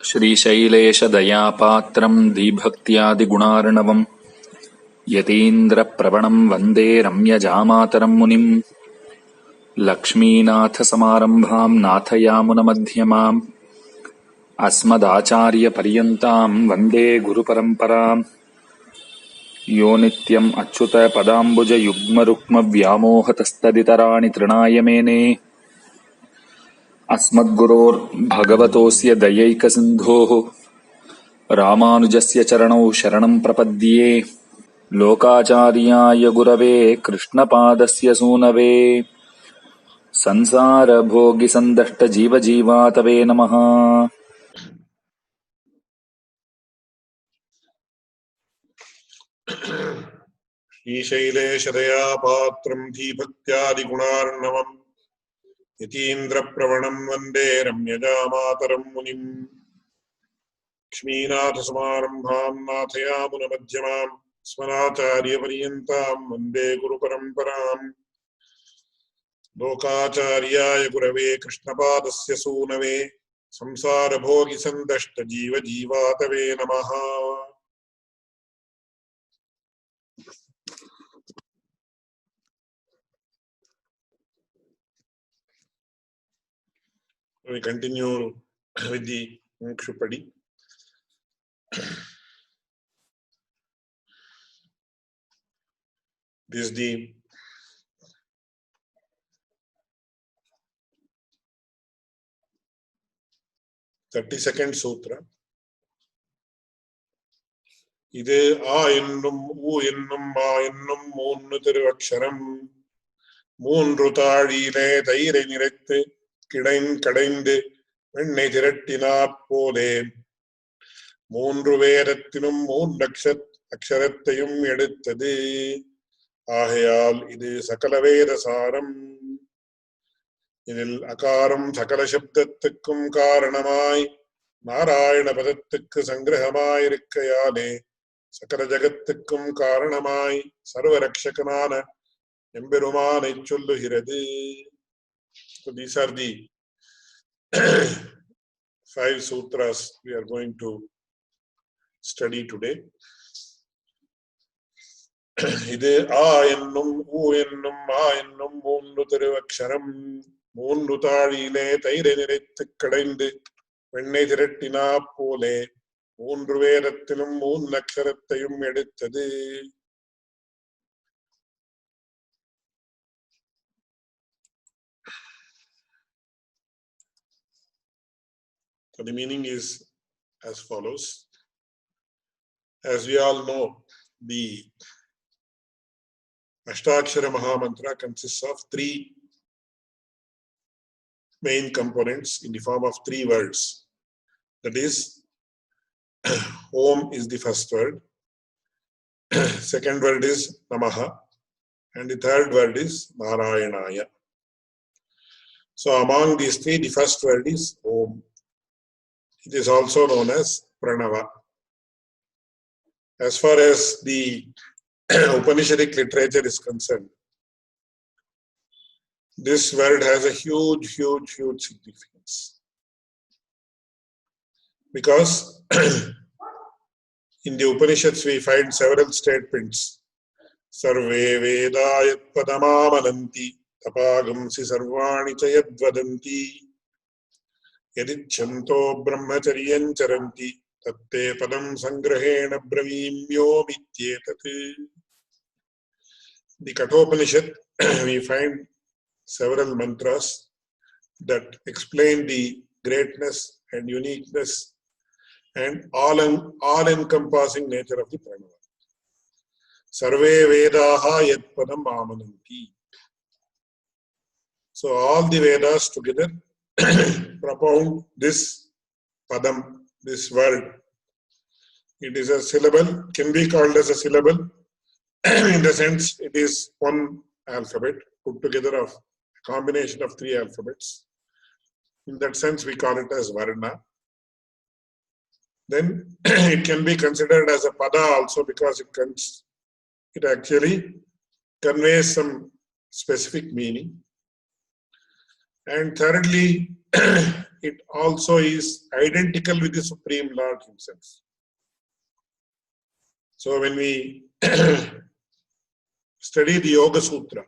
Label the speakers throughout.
Speaker 1: श्रीशैलेशदयापात्रम् धीभक्त्यादिगुणार्णवम् यतीन्द्रप्रवणम् वन्दे रम्यजामातरम् मुनिम् लक्ष्मीनाथसमारम्भाम् नाथयामुनमध्यमाम् अस्मदाचार्यपर्यन्ताम् वन्दे गुरुपरम्पराम् यो नित्यम् अच्युतपदाम्बुजयुग्मरुक्मव्यामोहतस्तदितराणि तृणाय मेने अस्मद्गुरोर्भगवतोऽस्य दयैकसिन्धोः रामानुजस्य चरणौ शरणम् प्रपद्ये लोकाचार्याय गुरवे कृष्णपादस्य सूनवे संसारभोगिसन्दष्टजीवजीवातवे नमः।
Speaker 2: श्रीशैलेशदयापात्रम् धीभक्त्यादिगुणार्णवम् यतीन्द्रप्रवणम् वन्दे रम्यजामातरम् मुनिम् लक्ष्मीनाथसमारम्भाम् नाथयामुनमध्यमाम् अस्मदाचार्यपर्यन्ताम् वन्दे गुरुपरम्पराम् लोकाचार्याय गुरवे कृष्णपादस्य सूनवे संसारभोगिसन्दष्टजीवजीवातवे नमः। We continue with the Mumuksupadi. This is the 32nd sutra. இது ஆ என்னும் ஊ என்னும் மா என்னும் மூன்று திருவக்ஷரம் மூன்று தாழியிலே தயிரை நிறைத்து கடைந்து வெண்ணெய் திரட்டினாற் போலே மூன்று வேதத்திலும் அக்ஷரத்தையும் எடுத்தது. ஆகையால் இது சகல வேதசாரம். இதில் அகாரம் சகல சப்தத்துக்கும் காரணமாய் நாராயண பதத்துக்கு சங்கிரகமாயிருக்கையாலே சகல ஜகத்துக்கும் காரணமாய் சர்வரக்ஷகனான எம்பெருமானை சொல்லுகிறது. So these are the 5 sutras we are going to study today. இது ஆ என்னும் ஊ என்னும் மா என்னும் மூன்று திருவக்ஷரம் மூன்று தாழியிலே தயிரை நிறைத்து கடைந்து வெண்ணெய் திரட்டினா போலே மூன்று வேதத்திலும் மூன்று அக்ஷரத்தையும் எடுத்தது. So the meaning is as follows. As we all know, the Ashtakshara Mahamantra consists of 3 main components in the form of 3 words. That is, Om is the first word, second word is Namaha, and the third word is Narayanaya. So among these 3, the first word is Om. It is also known as Pranava. As far as the Upanishadic literature is concerned, this word has a huge significance. Because in the Upanishads we find several statements. Sarve vedayat padamamananti tapagamsi sarvani chayadvadanti yadichanto brahmacharyam charanti tatte padam sangrahena bravimyo mityetat. The Kathopanishad we find several mantras that explain the greatness and uniqueness and all-encompassing nature of the Pranava. Sarve Vedaha yat padam amananti. So all the Vedas together propound this padam, this word. It is a syllable, can be called as a syllable in the sense it is one alphabet put together of a combination of 3 alphabets. In that sense we call it as Varna. Then it can be considered as a pada also because it actually conveys some specific meaning. And thirdly, it also is identical with the Supreme Lord himself. So when we study the Yoga Sutra,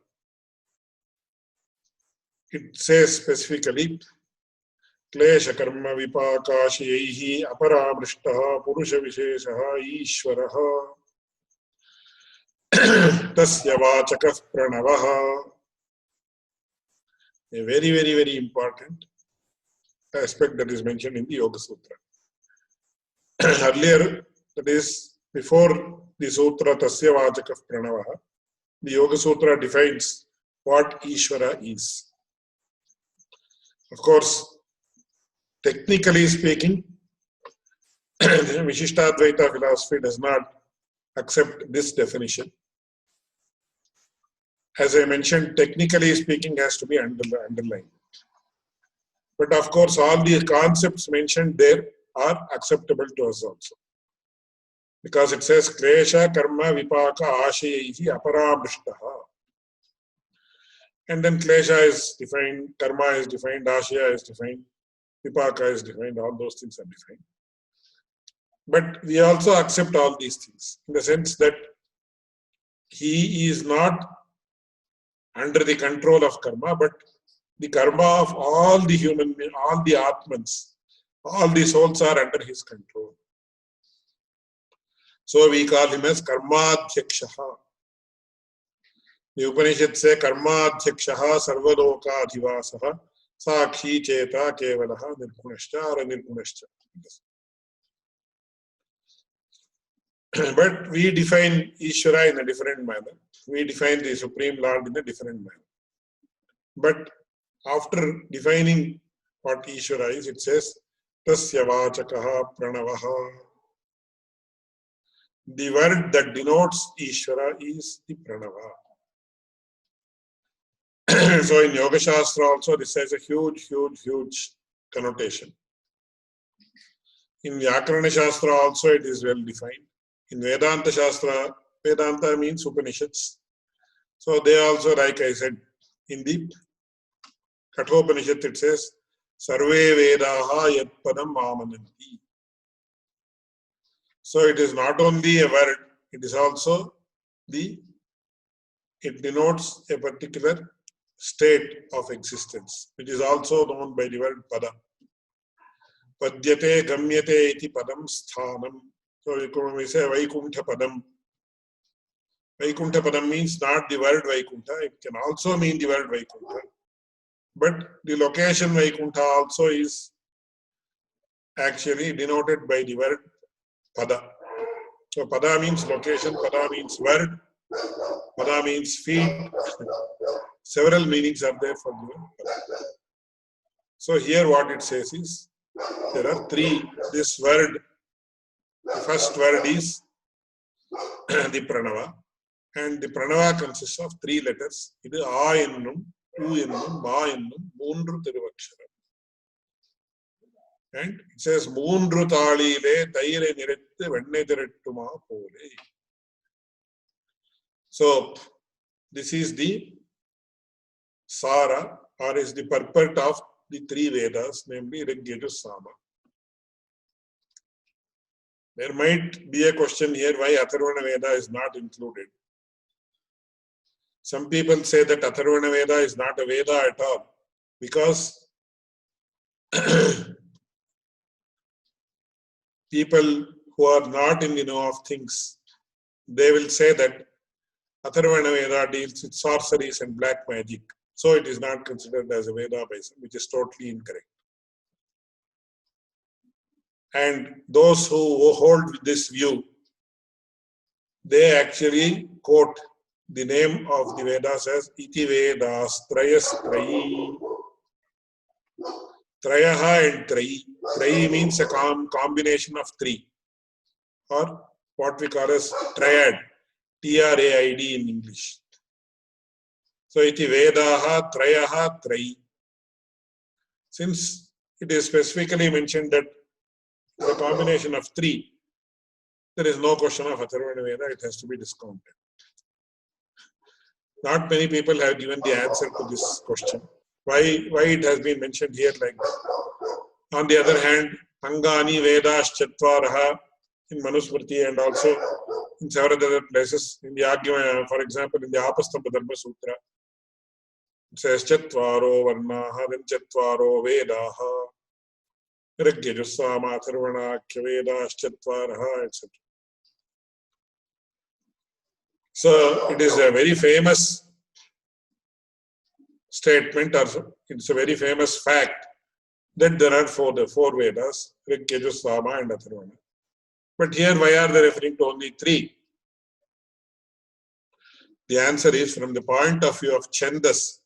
Speaker 2: it says specifically, Klesha karma vipakashayaihi aparamrishtaha purusha visheshaha ishvaraha tasya vachakah pranavaha. A very, very, very important aspect that is mentioned in the Yoga Sutra. Earlier, that is before the Sutra Tasya Vachakah Pranavaha, the Yoga Sutra defines what Ishvara is. Of course, technically speaking, Vishishtadvaita philosophy does not accept this definition. As I mentioned, technically speaking has to be underlined. But of course, all the concepts mentioned there are acceptable to us also. Because it says, Klesha karma vipaka ashayaihi aparamrishtaha. And then Klesha is defined, karma is defined, ashaya is defined, vipaka is defined, all those things are defined. But we also accept all these things in the sense that he is not under the control of karma, but the karma of all the human beings, all the Atmans, all the souls are under his control. So we call him as Karmadhyakshaha. The Upanishad say Karmadhyakshaha sarvaloka adhivasaha sakshi cheta kevalaha nirgunashcha or nirgunashcha. But we define Ishvara in a different manner. We define the Supreme Lord in a different manner. But after defining what Ishvara is, it says, Tasya vachakaha pranavaha. The word that denotes Ishvara is the pranava. So in Yoga Shastra also, this has a huge connotation. In Vyakarana Shastra also, it is well defined. In Vedanta Shastra, Vedanta means Upanishads. So they also, like I said, in the Kathopanishad it says, Sarve Vedaha Yat Padam Amananti. So it is not only a word, it is also it denotes a particular state of existence, which is also known by the word Pada. Padyate Gamyate iti Padam Sthanam. So we say Vaikuntha Padam. Vaikuntha Padam means not the word Vaikuntha, it can also mean the word Vaikuntha. But the location Vaikuntha also is actually denoted by the word Pada. So Pada means location, Pada means word, Pada means feet. Several meanings are there for the word Pada. So here what it says is, there are three. This word, the first word is the Pranava. And the Pranava consists of three letters. It is A ennum, U ennum, Ma ennum, Moondru Thiruvaksharam. And it says, Moondru Thalile Thaire Nirettu Venne Thirettuma Pole. So, this is the Sara, or is the purport of the three Vedas, namely Rig, Yajur, Sama. There might be a question here why Atharvana Veda is not included. Some people say that Atharvana Veda is not a Veda at all because people who are not in the know of things, they will say that Atharvana Veda deals with sorceries and black magic. So it is not considered as a Veda by some, which is totally incorrect. And those who hold this view, they actually quote the name of the Vedas as Iti Vedas Trayas Trayi. Trayaha and Trayi. Trayi means a combination of three, or what we call as triad, T-R-A-I-D in English. So Iti Vedaha Trayaha Trayi. Since it is specifically mentioned that the combination of three, there is no question of Atharvana Veda, it has to be discounted. Not many people have given the answer to this question. Why it has been mentioned here like that? On the other hand, Angani Vedas Chatvaraha in Manusmriti and also in several other places, in the argument, for example, in the Apastamba Dharma Sutra, it says Chatvaro Varnaha, then Chatvaro Vedaha, Rigyajusama, Atharvana, Vedas Chatvaraha, etc. So it is a very famous statement, or it's a very famous fact that there are four Vedas, Rig, Yajus, Sama and Atharvana. But here, why are they referring to only three? The answer is from the point of view of Chandas.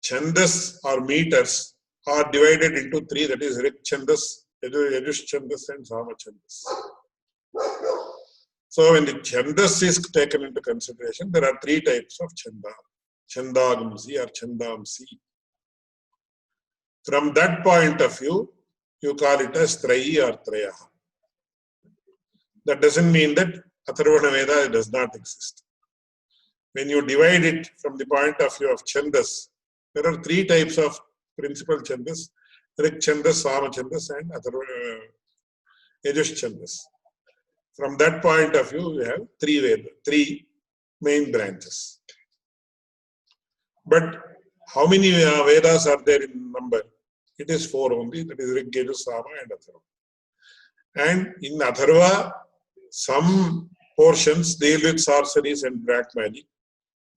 Speaker 2: Chandas or meters are divided into three, that is Rig Chandas, Yajush Chandas and Sama Chandas. So when the Chandas is taken into consideration, there are three types of Chanda. Chandagamsi or Chandamsi. From that point of view, you call it as Trayi or Trayaha. That doesn't mean that Atharvana Veda does not exist. When you divide it from the point of view of Chandas, there are three types of principal Chandas: Rig Chandas, Sama Chandas and Yajush Chandas. From that point of view, we have three main branches. But how many Vedas are there in number? It is four only, that is Rig, Yajus, Sama and Atharva. And in Atharva, some portions deal with sorceries and black magic.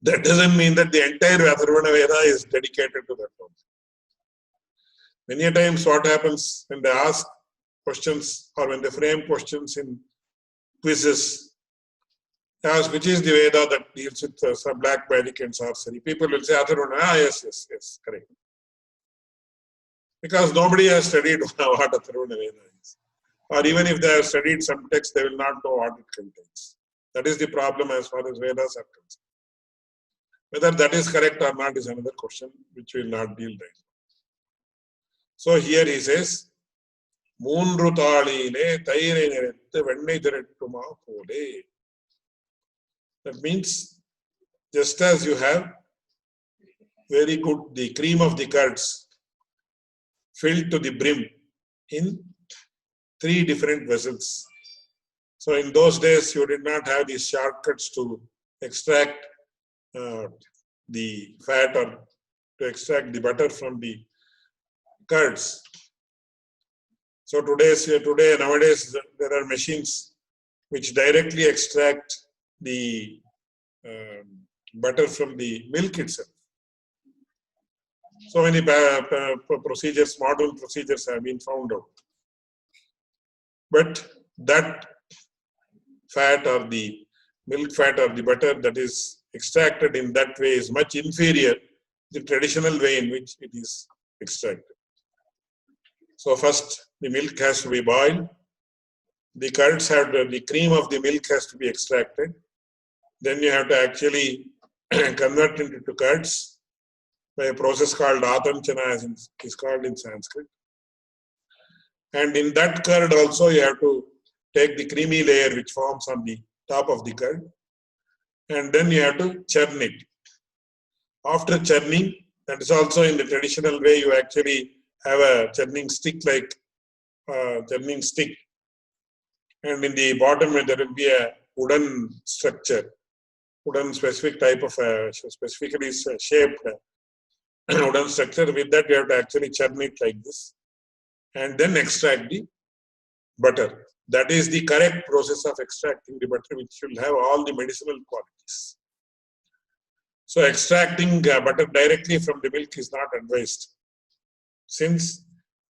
Speaker 2: That doesn't mean that the entire Atharvana Veda is dedicated to that one. Many times what happens when they ask questions or when they frame questions in quizzes, they ask which is the Veda that deals with some black magic and sorcery. People will say Atharvana. Yes, correct. Because nobody has studied what Atharvana Veda is. Or even if they have studied some text, they will not know what it contains. That is the problem as far as Vedas are concerned. Whether that is correct or not is another question which we will not deal right now. So here he says, Moonru Thaaliile Thaire Nirettu Vennai Thirattuma Pole. That means, just as you have very good, the cream of the curds filled to the brim in three different vessels. So in those days, you did not have these shortcuts to extract the fat or to extract the butter from the curds. So nowadays, there are machines which directly extract the butter from the milk itself. So many procedures, modern procedures have been found out. But that fat or the milk fat or the butter that is extracted in that way is much inferior to the traditional way in which it is extracted. So first the milk has to be boiled. The curds the cream of the milk has to be extracted. Then you have to actually convert it into curds by a process called atamchana, as it is called in Sanskrit. And in that curd also you have to take the creamy layer which forms on the top of the curd, and then you have to churn it. After churning, that is also in the traditional way, you actually have a churning stick and in the bottom there will be a wooden structure, wooden specific type of specifically shaped wooden structure. With that you have to actually churn it like this and then extract the butter. That is the correct process of extracting the butter, which will have all the medicinal qualities. So extracting butter directly from the milk is not advised, since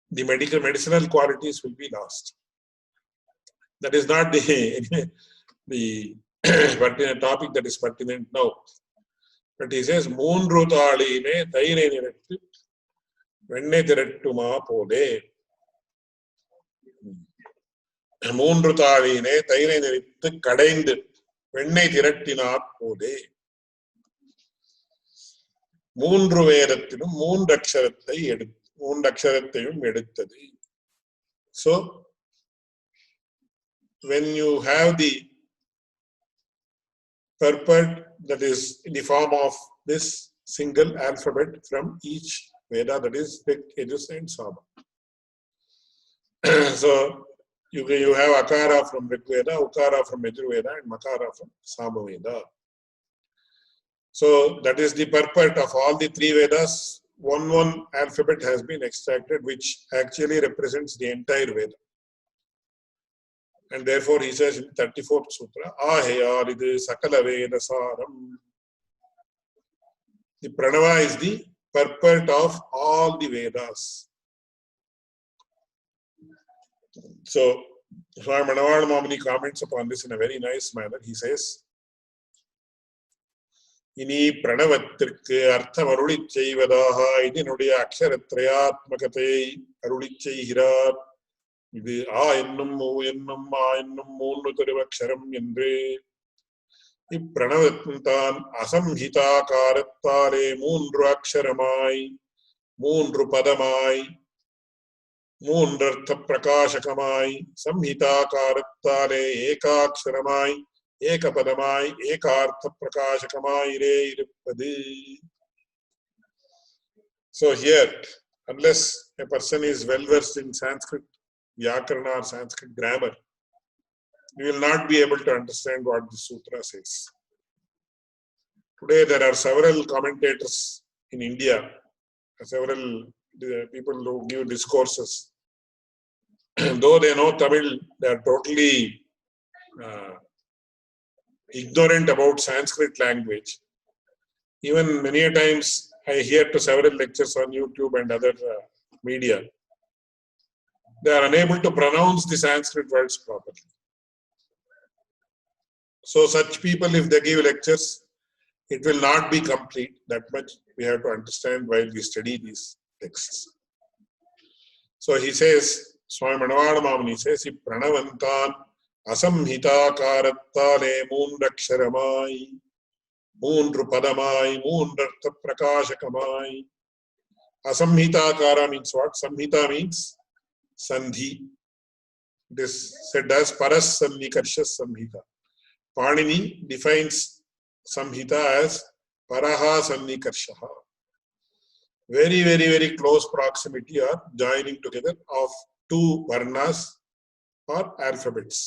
Speaker 2: the medicinal qualities will be lost. That is not the pertinent topic that is pertinent now. But he says, Moonru Thaaliile Thaire Nirettu Vennai Thirattuma Pole. Moonru Thaaliile Thaire Nirettu Kadaindu Vennai Thirattinar Pole. மூன்று வேதத்திலும் மூன்று அக்ஷரத்தையும் எடுத்தது. So when you have the purport that is in the form of this single alphabet from each Veda, that is Rig, Yajus and Sama. So you have Akara from Rigveda, Ukara from Yajurveda, and Makara from Samaveda. So that is the purport of all the three Vedas. One alphabet has been extracted, which actually represents the entire Veda. And therefore he says in 34th Sutra, Aheyaridu Sakala Veda Saram. The Pranava is the purport of all the Vedas. So Swami Manavada Mamuni comments upon this in a very nice manner. He says, Ini Pranavathirkku Artham Arulit Cheivadaha Idinuடைய அக்ஷரத்ரயாத்மகத்தை அருளிச் செய்கிறார். இது ஆ என்னும் ஓ என்னும் ஆ என்னும் மூன்று திருவக்ஷரம் என்று இப்பிரணவத்தான் அசம்ஹிதாகாரத்தாலே மூன்று அக்ஷரமாய் மூன்று பதமாய் மூன்றர்த்த பிரகாசகமாய் சம்ஹிதாகாரத்தாலே ஏகாட்சரமாய் ஏகபதமாய் ஏகார்த்த பிரகாசகமாயிரே இருப்பது. So here, unless a person is well versed in Sanskrit Vyakarana or Sanskrit grammar, you will not be able to understand what the sutra says. Today there are several commentators in India, several people who give discourses. Though they know Tamil, they are totally ignorant about Sanskrit language. Even many a times I hear to several lectures on YouTube and other media, they are unable to pronounce the Sanskrit words properly. So such people, if they give lectures, it will not be complete. That much we have to understand while we study these texts. So he says, Swami Manavada Mamuni says, Pranavantan asamhita karattale moondaksharamai, moondru padamai, moondartha prakashakamai. Asamhita kara means what? Samhita means sandhi. It is said as paras sannikarsha samhita. Panini defines samhita as paraha sannikarshaha. Very, very, very close proximity or joining together of two varnas or alphabets.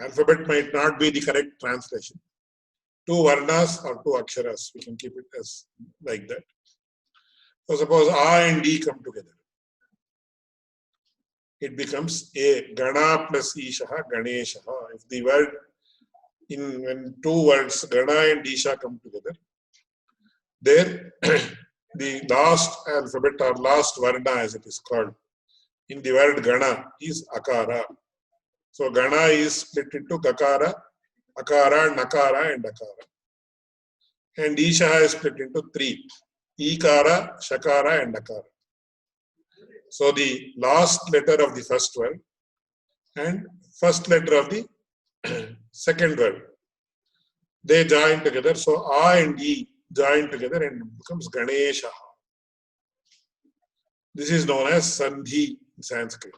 Speaker 2: Alphabet might not be the correct translation. Two varnas or two aksharas, we can keep it as like that. So suppose A and D come together. It becomes A, Gana plus Ishaha, Ganeshaha. If the word, when two words, Gana and Isha come together, there the last alphabet or last varna as it is called in the word Gana is Akara. So Gana is split into Kakara, Akara, Nakara and Akara. And Isha is split into three, Ikara, Shakara and Akara. So the last letter of the first word and first letter of the second word, they join together. So A and E join together and it becomes Ganesha. This is known as Sandhi in Sanskrit.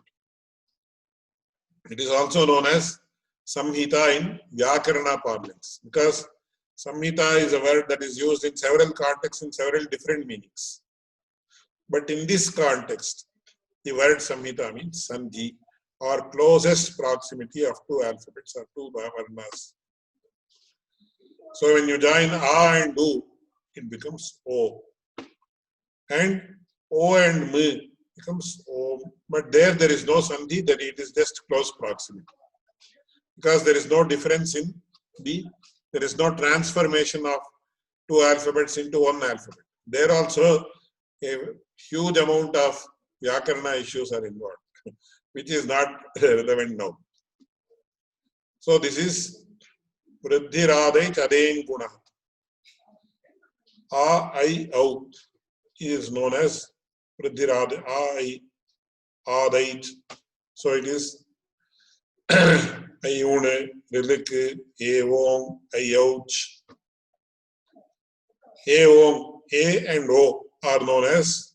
Speaker 2: It is also known as Samhita in Vyakarana parlance, because Samhita is a word that is used in several contexts in several different meanings. But in this context, the word Samhita means Sandhi, or closest proximity of two alphabets or two varnas. So when you join A and U, it becomes O. And O and M becomes O. But there is no Sandhi, then it is just close proximity. Because there is no difference in there is no transformation of two alphabets into one alphabet. There also a huge amount of Vyakarana issues are involved, which is not relevant now. So this is Vriddhi Radai Chadain Guna. A, I, Au is known as Vriddhi Radai, A, I, Adait. So it is Ayune, Rilik, Evong, Ayouch. Evong, A and O are known as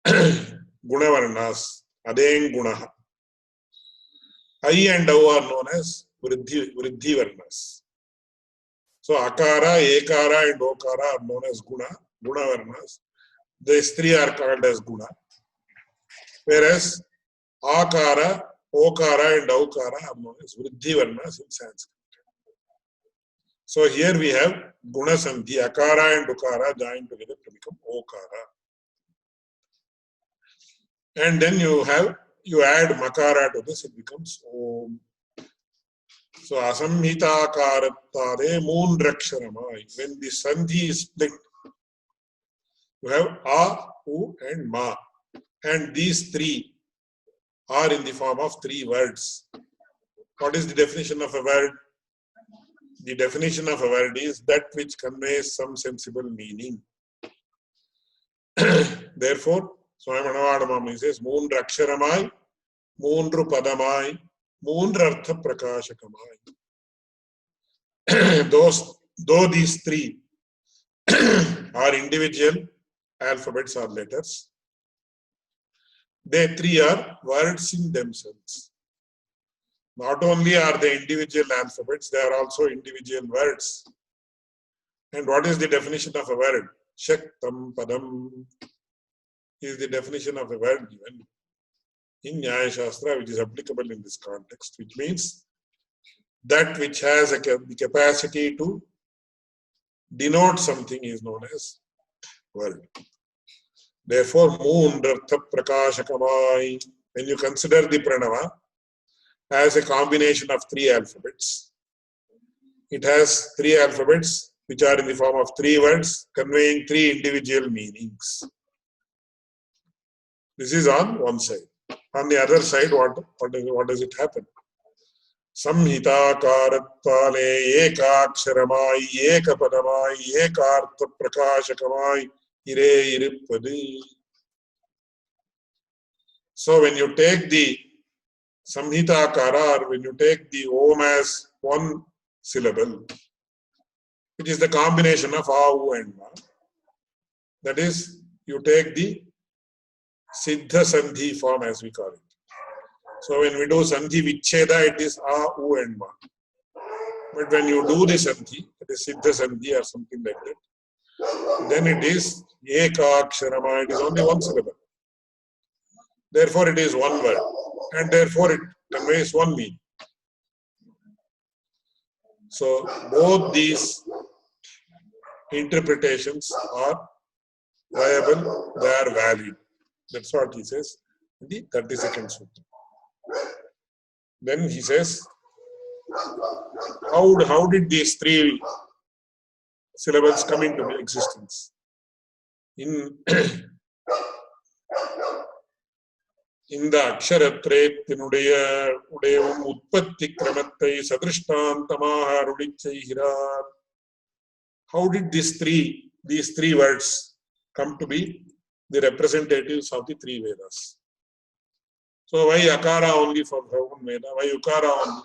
Speaker 2: Gunavarnas, Adain Gunaha. I and O are known as Vriddhi Varnas. So Akara, Ekara and Okara are known as Guna Varnas. These three are called as Guna. Whereas Akara, Okara and Aukara are known as Vriddhi Varnas in Sanskrit. So here we have Guna Sandhi, Akara and Ukara joined together to become Okara. And then you add Makara to this, it becomes Om. So Asamhita Karattare Moondraksharamai. When the Sandhi is split, you have A, U and Ma. And these three are in the form of three words. What is the definition of a word? The definition of a word is that which conveys some sensible meaning. Therefore, Swami Manavadamami says, Moondra Aksharamai, Moondru Padamai, Moondra Artha Prakashakamai. Though these three are individual alphabets or letters, they three are words in themselves. Not only are they individual alphabets, they are also individual words. And what is the definition of a word? Shaktam Padam is the definition of a word given in Nyaya Shastra, which is applicable in this context, which means that which has the capacity to denote something is known as word. Therefore, Moondartha Prakashakamai, when you consider the pranava as a combination of three alphabets, it has three alphabets which are in the form of three words conveying three individual meanings. This is on one side. On the other side, what does it happen? Samhita Karattale Ekaksharamai Ekapadamai Ekartha Prakashakamai Ire Iripadi. So when you take the Samhita Kara, when you take the Om as one syllable, which is the combination of A, U and Ma, that is, you take the Siddha Sandhi form as we call it. So when we do Sandhi Vichcheda, it is A, U and Ma. But when you do the Sandhi, it is Siddha Sandhi or something like that, then it is Ekaksharama, it is only one syllable. Therefore it is one word, and therefore it conveys one meaning. So both these interpretations are viable, they are valid. That's what he says in the 32nd Sutra. Then he says, how did these three syllables come into existence? In the Aksharatretinuடைய Utpatti Kramattai Sadrishtantamaha Rudichaihirar. How did these three words come to be the representatives of the three Vedas? So why Akara only for one Veda? Why Ukara only?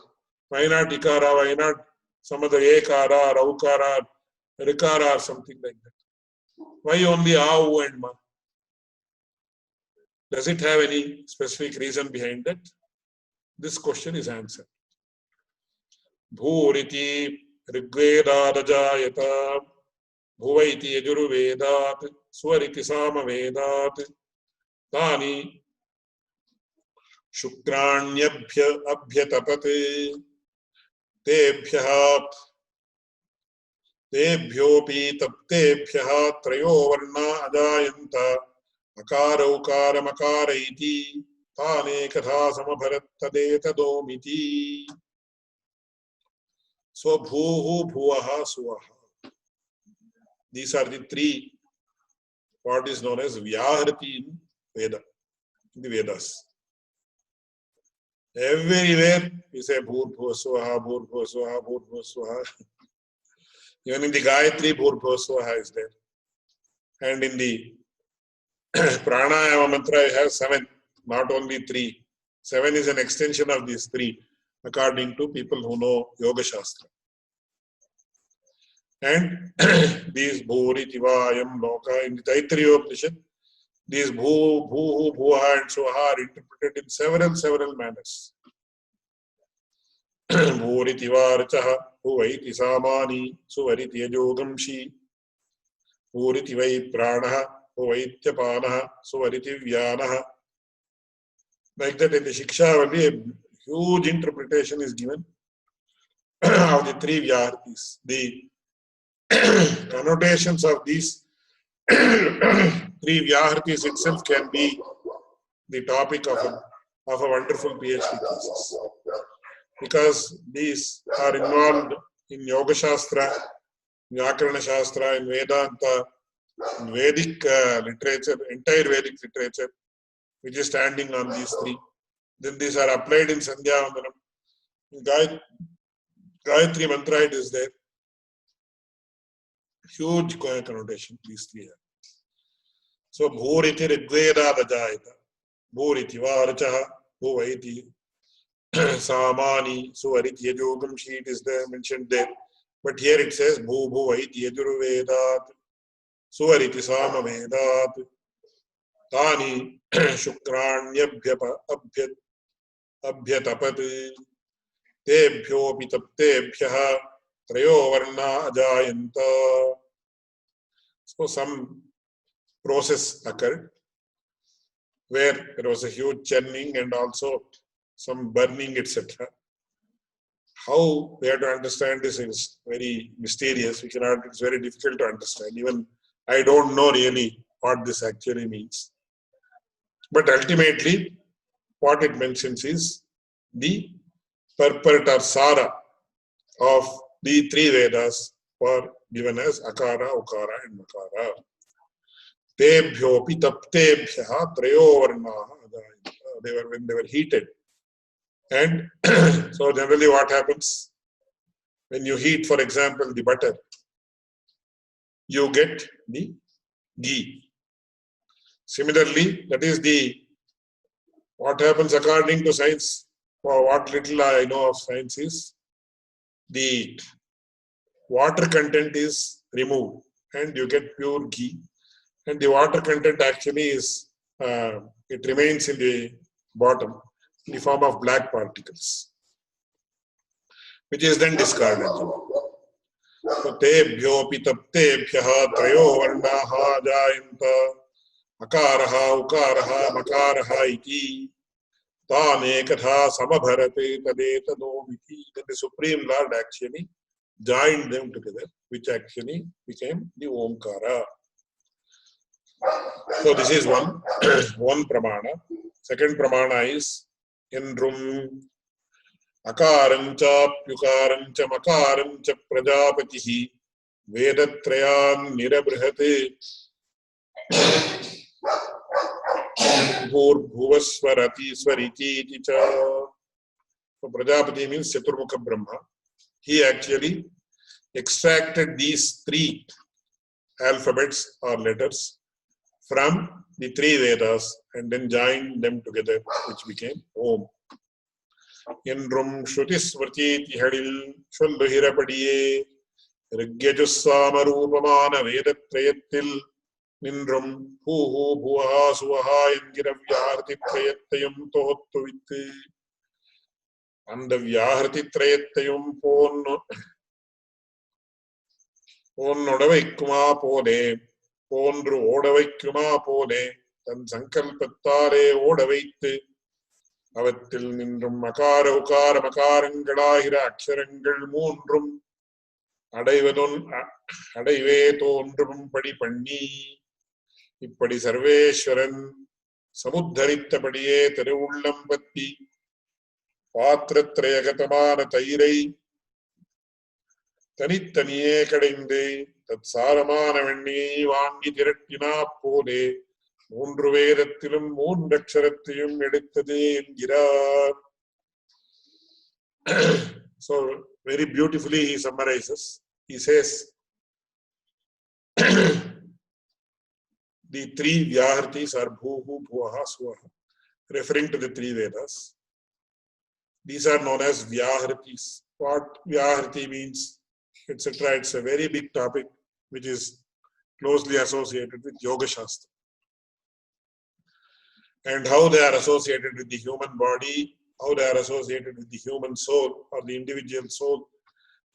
Speaker 2: Why not Ikara? Why not some other Ekara, Raukara, Rikara or something like that? Why only A, U and Ma? Does it have any specific reason behind that? This question is answered. Bhuriti Rigveda Rajayata Bhuvaiti Yajurvedat Swariti Samavedat Tani Shukranyabhya Abhyatapate Tebhyopi Taptebhya Trayo Varna Ajayanta Akara Ukara Makara iti Tane Katha Samabharat Tadeta Domiti. So Bhuhu Bhuaha Suaha. These are the three, what is known as Vyahrati in Veda, in the Vedas. Everywhere we say Bhur Bhuva Swaha, Bhur Bhuva Swaha, Bhur Bhuva Swaha. Even in the Gayatri, Bhur Bhuva Swaha is there. And in the Pranayama mantra, it has 7, not only 3. 7 is an extension of these 3, according to people who know Yoga Shastra. And these Bhuri, Tivayam, Loka, in the Taittiriya Upanishad, these Bhu, Bhuhu, Bhuha and Swaha are interpreted in several manners. Bhuri Tivarachaha, Bhuvaiti Samani, Suvariti Yajogamshi, Bhuri Tivai Pranaha, Bhuvaitya Panaha, Suvariti Vyanaha. Like that in the Shikshavali, a huge interpretation is given of the three Vyahartis. The connotations of these three Vyahartis itself can be the topic of a wonderful PhD thesis. Because these are involved in Yoga Shastra, Vyakarana Shastra, in Vedanta, in Vedic literature, entire Vedic literature, which is standing on these three. Then these are applied in Sandhya Vandanam. Gayatri Mantra, it is there. Huge connotation, these three have. So, Bhuriti Rigveda Dajayata. Bhuriti Varachaha, Bhuvaiti Samani, Suvariti Yajogam sheet is there, mentioned there. But here it says Bhuvaiti Yajurvedat, Suvariti Sama Vedat, Tani Shukranyabhyatapat, Tebhyopi Taptebhyaha, Trayo Varna Ajayanta. So some process occurred where there was a huge churning and also some burning, etc. How we have to understand this is very mysterious. It's very difficult to understand. Even I don't know really what this actually means. But ultimately, what it mentions is the purport or sara of the three Vedas were given as Akara, Ukara, and Makara. Tebhyopi taptebhyaha trayo varnaha. When they were heated. And so generally what happens when you heat, for example, the butter, you get the ghee. Similarly, that is what happens according to science. For what little I know of science is, the water content is removed and you get pure ghee. And the water content actually is, it remains in the bottom in the form of black particles, which is then discarded. So, tebhyopi taptebhyaha trayo varnaha jayanta akaraha ukaraha makaraha iti tane katha samabharate tadetadomiti. Then the Supreme Lord actually joined them together, which actually became the Omkara. So this is one pramana. Second pramana is Endrum Akarancha Pyukarancha Makarancha Prajapatihi Vedatrayan Nirabrihate Bhuvaswarati Swariti Ticha. So Prajapati means Chaturmukha Brahma. He actually extracted these three alphabets or letters from the three Vedas and then joined them together, which became Om. Endrum Shrutismriti Tihadil Shvalluhirapadiye Rigyajusama Rupamana Vedatrayatil Nindrum Huhu Bhuaha Suaha Yangira Vyaharti Trayatayam Tohottuvit. And the Vyaharti Trayatayam Ponnodavaikuma Pone. போன்று ஓட வைக்குமா போலே தன் சங்கல்பத்தாரே ஓட வைத்து அவற்றில் நின்றும் மகார உகார மகாரங்களாகிற அக்ஷரங்கள் மூன்றும் அடைவே தோன்றும் படி பண்ணி இப்படி சர்வேஸ்வரன் சமுத்தரித்தபடியே திருவுள்ளம் பத்தி பாத்திரத்ரயகதமான தயிரை தனித்தனியே கடைந்து சாரமான வெண்ணியை வாங்கி திரட்டினா போலே மூன்று வேதத்திலும் மூன்று அக்ஷரத்தையும் எடுத்தது என்கிறார். So very beautifully he summarizes. He says the three Vyahartis are Bhuhu, Bhuaha, Swaha, referring to the three Vedas. These are known as Vyahartis. What Vyaharti means, etc. It's a very big topic which is closely associated with Yoga Shastra. And how they are associated with the human body, how they are associated with the human soul or the individual soul,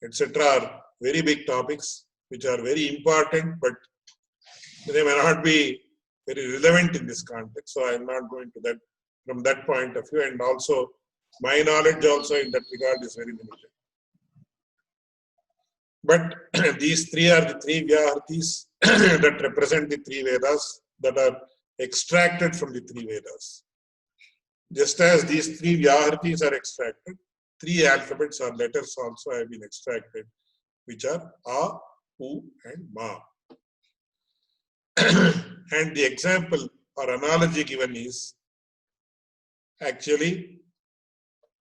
Speaker 2: etc. are very big topics which are very important, but they may not be very relevant in this context. So I am not going to that from that point of view, and also my knowledge also in that regard is very limited. But these three are the three Vyahartis that represent the three Vedas that are extracted from the three Vedas. Just as these three Vyahartis are extracted, three alphabets or letters also have been extracted, which are A, U, and Ma. And the example or analogy given is actually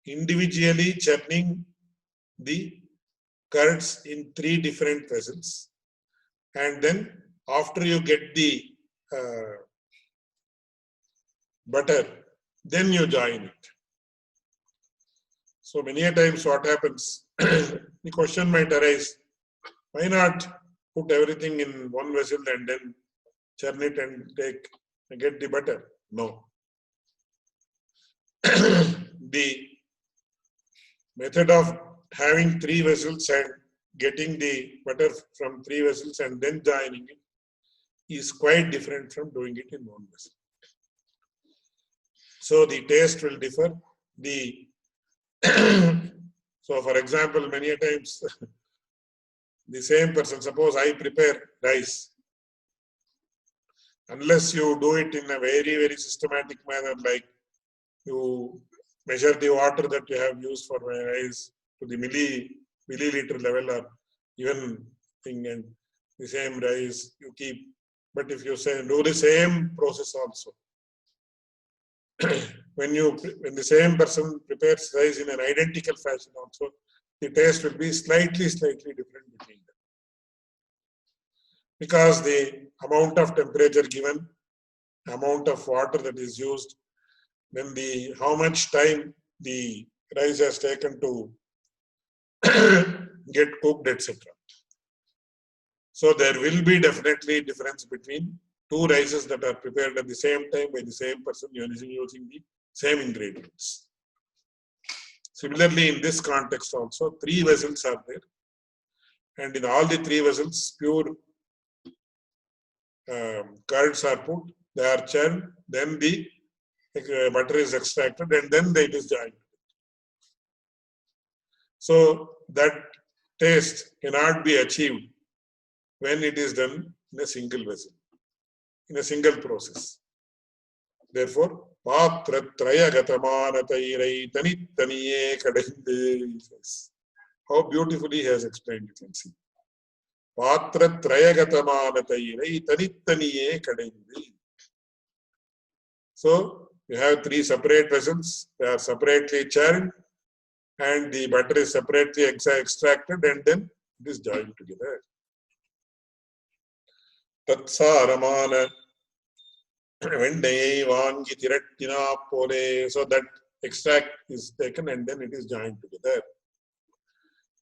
Speaker 2: individually churning the curds in three different vessels, and then after you get the butter, then you join it. So many a times what happens, the question might arise, why not put everything in one vessel and then churn it and get the butter? No. The method of having three vessels and getting the butter from three vessels and then joining it is quite different from doing it in one vessel. So the taste will differ. So for example, many a times the same person, suppose I prepare rice, unless you do it in a very, very systematic manner, like you measure the water that you have used for rice to the milliliter level, or even thing, and the same rice you keep. But if you say do the same process also, when the same person prepares rice in an identical fashion also, the taste will be slightly different between them, because the amount of temperature given, amount of water that is used, then how much time the rice has taken to get cooked, etc. So there will be definitely difference between two rices that are prepared at the same time by the same person using the same ingredients. Similarly, in this context also, three vessels are there, and in all the three vessels, pure curds are put, they are churned, then the butter is extracted, and then it is joined. So that taste cannot be achieved when it is done in a single vessel, in a single process. Therefore, patra traya gatamanatai tanittaniye kadende. How beautifully he has explained, you can see. Patra traya gatamanatai tanittaniye kadende. So you have three separate vessels, they are separately churned, and the butter is separately extracted, and then it is joined together. Tatsaramana vendayai vangi tirattina pole. So that extract is taken and then it is joined together.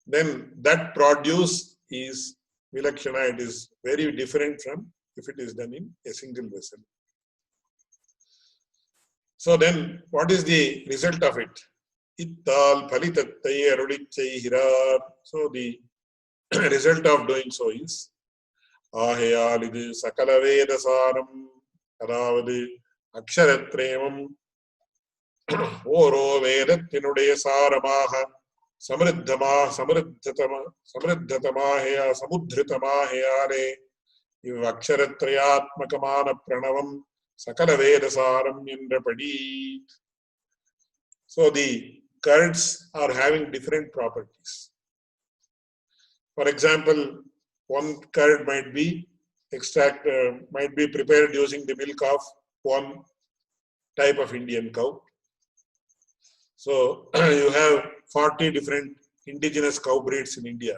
Speaker 2: Then that produce is vilakshana, it is very different from if it is done in a single vessel. So then what is the result of it? Ittal phalitattai arudichai hirar. So the result of doing so is ஆகையால் இது சகல வேதசாரம், அதாவது அக்ஷரத்ரேமம் ஓரோ வேதத்தினுடைய சாரமாக சமுத்திரதமாகையாலே இவ் அக்ஷரத்ரயாத்மகமான பிரணவம் சகல வேதசாரம் என்றபடி. So the curds are having different properties. For example, one curd might be prepared using the milk of one type of Indian cow. So you have 40 different indigenous cow breeds in India.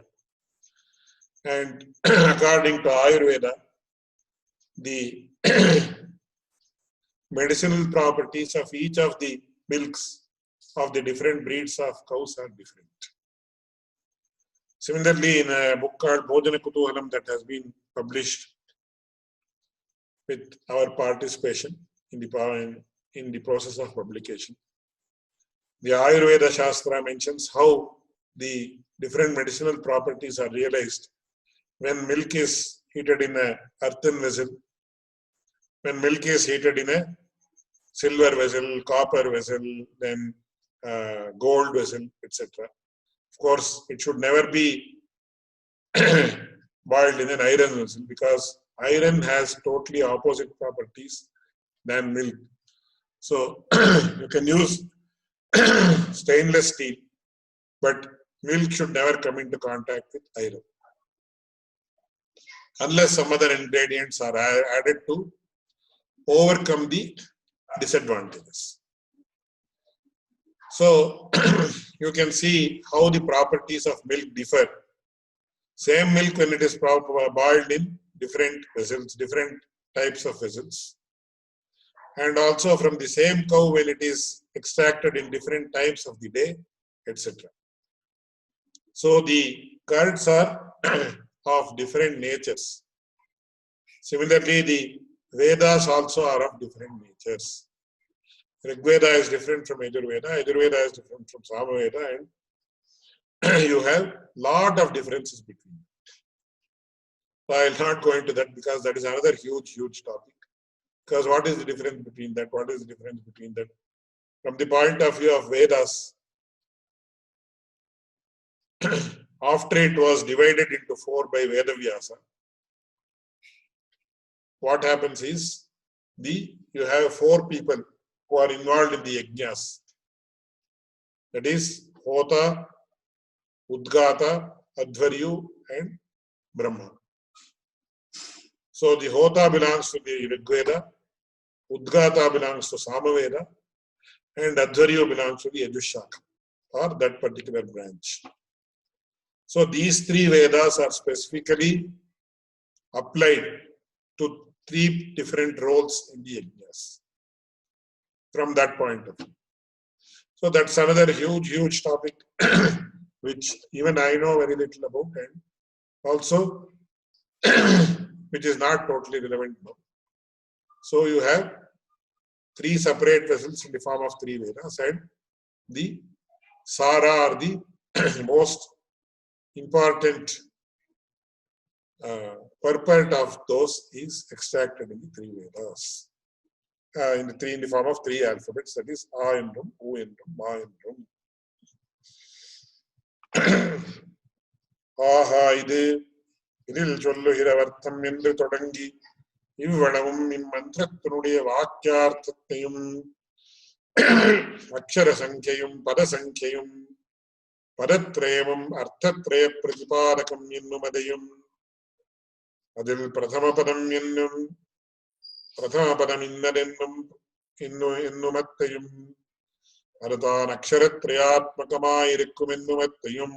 Speaker 2: And according to Ayurveda, the medicinal properties of each of the milks of the different breeds of cows are different. Similarly, in a book called Bhojana Kutuhalam that has been published with our participation in the process of publication, the Ayurveda Shastra mentions how the different medicinal properties are realized when milk is heated in an earthen vessel, when milk is heated in a silver vessel, copper vessel, then gold vessel, etc. Of course, it should never be boiled in an iron vessel because iron has totally opposite properties than milk. So you can use stainless steel, but milk should never come into contact with iron unless some other ingredients are added to overcome the disadvantages. So you can see how the properties of milk differ. Same milk when it is boiled in different vessels, different types of vessels. And also from the same cow when it is extracted in different times of the day, etc. So the curds are of different natures. Similarly, the Vedas also are of different natures. Rigveda is different from Yajurveda, Yajurveda is different from Samaveda, and you have lot of differences between them. So I will not go into that because that is another huge topic. Because what is the difference between that? What is the difference between that? From the point of view of Vedas, after it was divided into 4 by Vedavyasa, what happens is you have 4 people who are involved in the yajnas. That is Hota, Udgata, Advaryu, and Brahma. So the Hota belongs to the Rigveda, Udgata belongs to Samaveda, and Advaryu belongs to the Yajushaka, or that particular branch. So these 3 Vedas are specifically applied to 3 different roles in the yajnas from that point of view. So that's another huge topic which even I know very little about, and also which is not totally relevant now. So you have 3 separate vessels in the form of 3 Vedas, and the Sara or the most important purport of those is extracted in the 3 Vedas. In the form of 3 alphabets, that is A endrum, U endrum, Ma endrum. ஆஹா இது இதில் சொல்லுகிறவர்த்தம் என்று தொடங்கி இவ்வளவும் இம்மந்திரத்தினுடைய வாக்கியார்த்தத்தையும் அக்ஷர சங்கையும் பதசங்கையும் பதத்ரயமும் அர்த்தத்ரய பிரதிபாதகம் என்னுமதையும் அதில் பிரதமபதம் என்னும் பிரதமபதம் இன்னதென்னும் என்னுமத்தையும் அதுதான் அக்ஷரத்ரயாத்மகமாயிருக்கும் என்னுமத்தையும்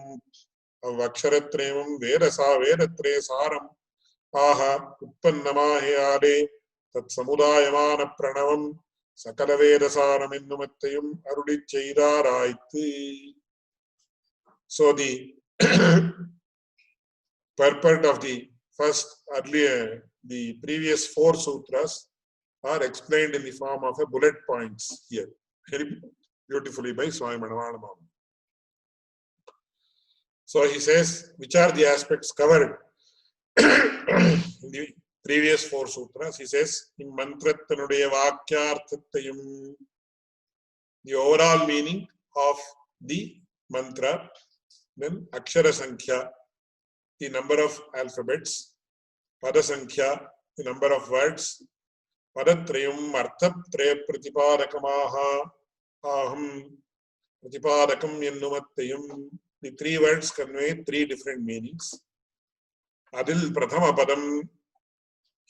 Speaker 2: அவ்வக்ஷரத்ரயமும் வேதத்ரய சாரம் ஆக உற்பன்னமாகையாலே தத் சமுதாயமான பிரணவம் சகல வேதசாரம் என்னுமத்தையும் அருளிச் செய்தாராய்த்து. So the purport of the the previous 4 sutras are explained in the form of a bullet points here, very beautifully by Swami Manavana. So he says, which are the aspects covered in the previous 4 sutras? He says, in mantrattanuடைய வாக்கியார்த்தத்தையும், the overall meaning of the mantra, then akshara sankhya, the number of alphabets, pada sankhya, the number of words, padatrayam arthatraya pratipadakamaha aham pratipadakam ennumattayum. The 3 words convey 3 different meanings. Adil prathama padam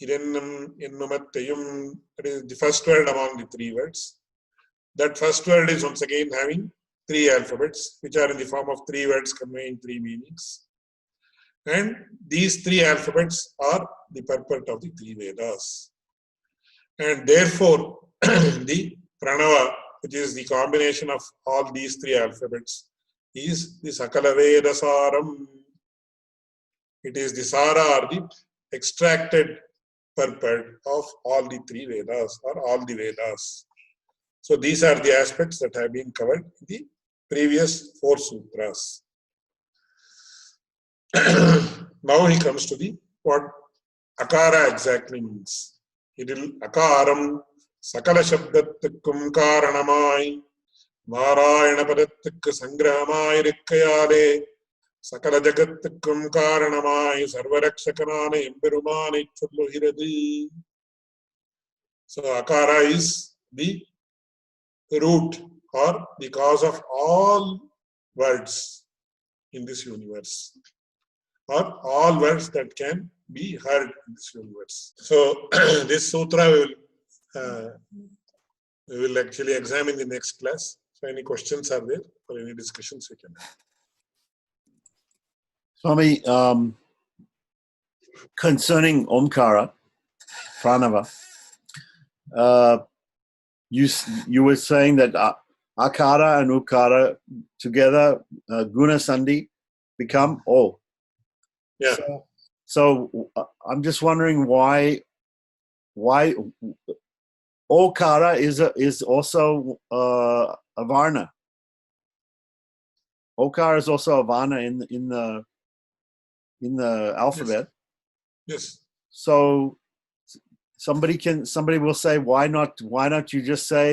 Speaker 2: idennam ennumattayum, that is the first word among the 3 words. That first word is once again having 3 alphabets, which are in the form of 3 words conveying 3 meanings. And these 3 alphabets are the purport of the 3 Vedas. And therefore, the Pranava, which is the combination of all these 3 alphabets, is the Sakala Vedasaram. It is the Sara or the extracted purport of all the 3 Vedas or all the Vedas. So these are the aspects that have been covered in the previous 4 sutras. Now he comes to the what akara exactly means. It will akaram சகல சப்தத்துக்கும் காரணமாய் நாராயண பதத்துக்கு சங்கிரகமாயிருக்கையாலே சகல ஜகத்துக்கும் காரணமாய் சர்வரக்ஷகனான எம்பெருமானை சொல்லுகிறது. So akara is the root or the cause of all words in this universe, or all words that can be heard in this universe. So this sutra we will actually examine in the next class. So any questions are there or any discussions we can have?
Speaker 3: Swami, concerning Omkara, Pranava, you were saying that Akara and Ukara together, Guna Sandhi, become O.
Speaker 2: Yeah.
Speaker 3: So I'm just wondering why Okara is also a Varna. Okara is also a Varna in the alphabet.
Speaker 2: Yes.
Speaker 3: So somebody will say, why not you just say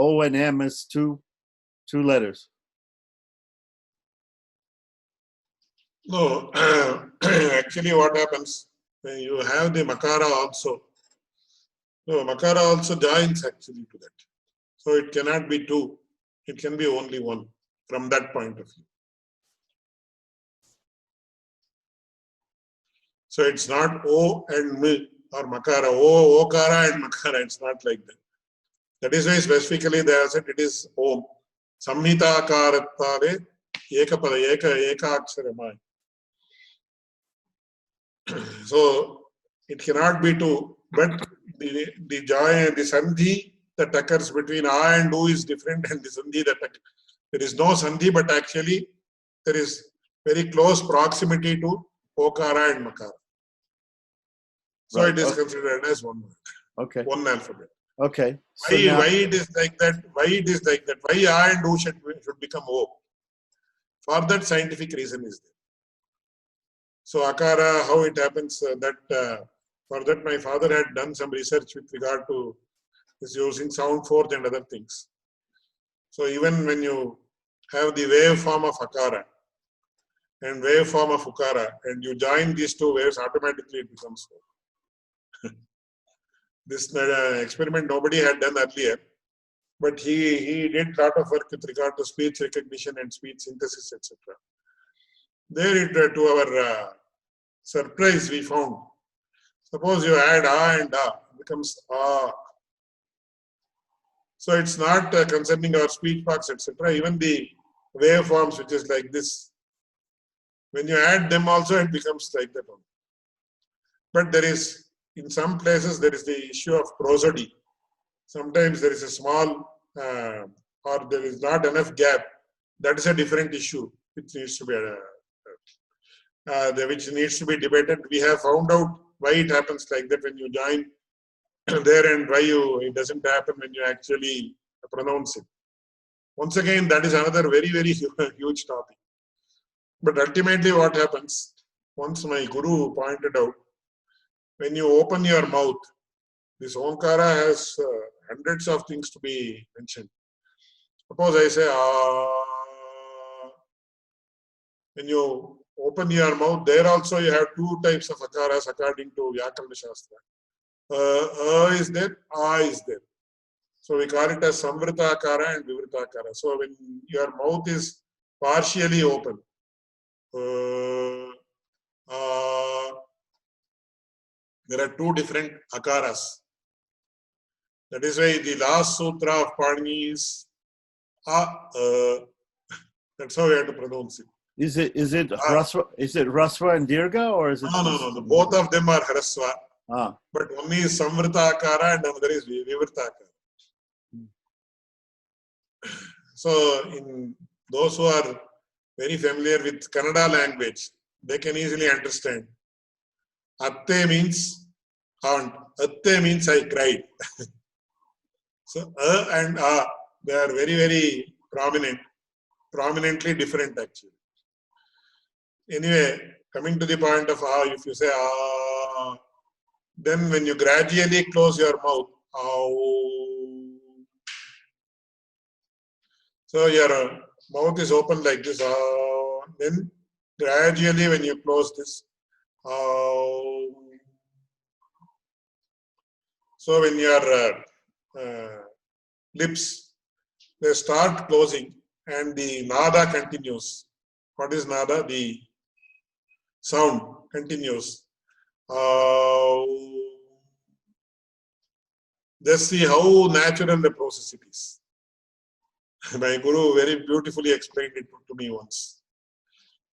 Speaker 3: O and M as two letters?
Speaker 2: No, actually what happens when you have the Makara also, no, Makara also joins actually to that. So it cannot be two, it can be only one from that point of view. So it's not O and M or Makara, Okara and Makara, it's not like that. That is why specifically they have said it is Om. Samhita Karattare Ekapada Ekaksharamai. So it cannot be two, but the joy, the sandhi that occurs between A and U is different, and the sandhi that there is no sandhi, but actually there is very close proximity to Okara and Makara. So
Speaker 3: Right.
Speaker 2: it is considered as one word.
Speaker 3: Okay.
Speaker 2: One alphabet.
Speaker 3: Okay. So
Speaker 2: Why it is like that? Why it is like that? Why A and U should become O? For that scientific reason is there. So Akara, how it happens for that my father had done some research with regard to is using sound forth and other things. So even when you have the waveform of Akara and waveform of Ukara and you join these two waves, automatically it becomes O. This experiment nobody had done earlier, but he did a lot of work with regard to speech recognition and speech synthesis, etc. There to our surprise we found, suppose you add A and A, it becomes A. So it's not concerning our speech box, etc. Even the waveforms, which is like this, when you add them also, it becomes like that one. But there is, in some places, there is the issue of prosody. Sometimes there is a small or there is not enough gap. That is a different issue which needs to be debated. We have found out why it happens like that when you join there and why it doesn't happen when you actually pronounce it. Once again, that is another very, very huge topic. But ultimately what happens, once my guru pointed out, when you open your mouth, this Omkara has hundreds of things to be mentioned. Suppose I say, when you open your mouth, there also you have two types of akaras according to Vyakarana Shastra. Is there, A is there. So we call it as Samvrita Akara and Vivrita Akara. So when your mouth is partially open, there are two different akaras. That is why the last sutra of Panini is that's how we have to pronounce it.
Speaker 3: Is it Rasva and Dirga, or is it?
Speaker 2: No. Both of them are Harasva. But one is Samvrita Akara and another is Vivrita Akara. So in those who are very familiar with Kannada language, they can easily understand. Atte means aunt. Atte means I cried. So and they are very, very prominently different actually. Anyway, coming to the point of if you say then when you gradually close your mouth, Aum. So your mouth is open like this. Then gradually when you close this, so when your lips, they start closing and the nada continues. What is nada? The sound continues. Just see how natural the process it is. My guru very beautifully explained it to me once.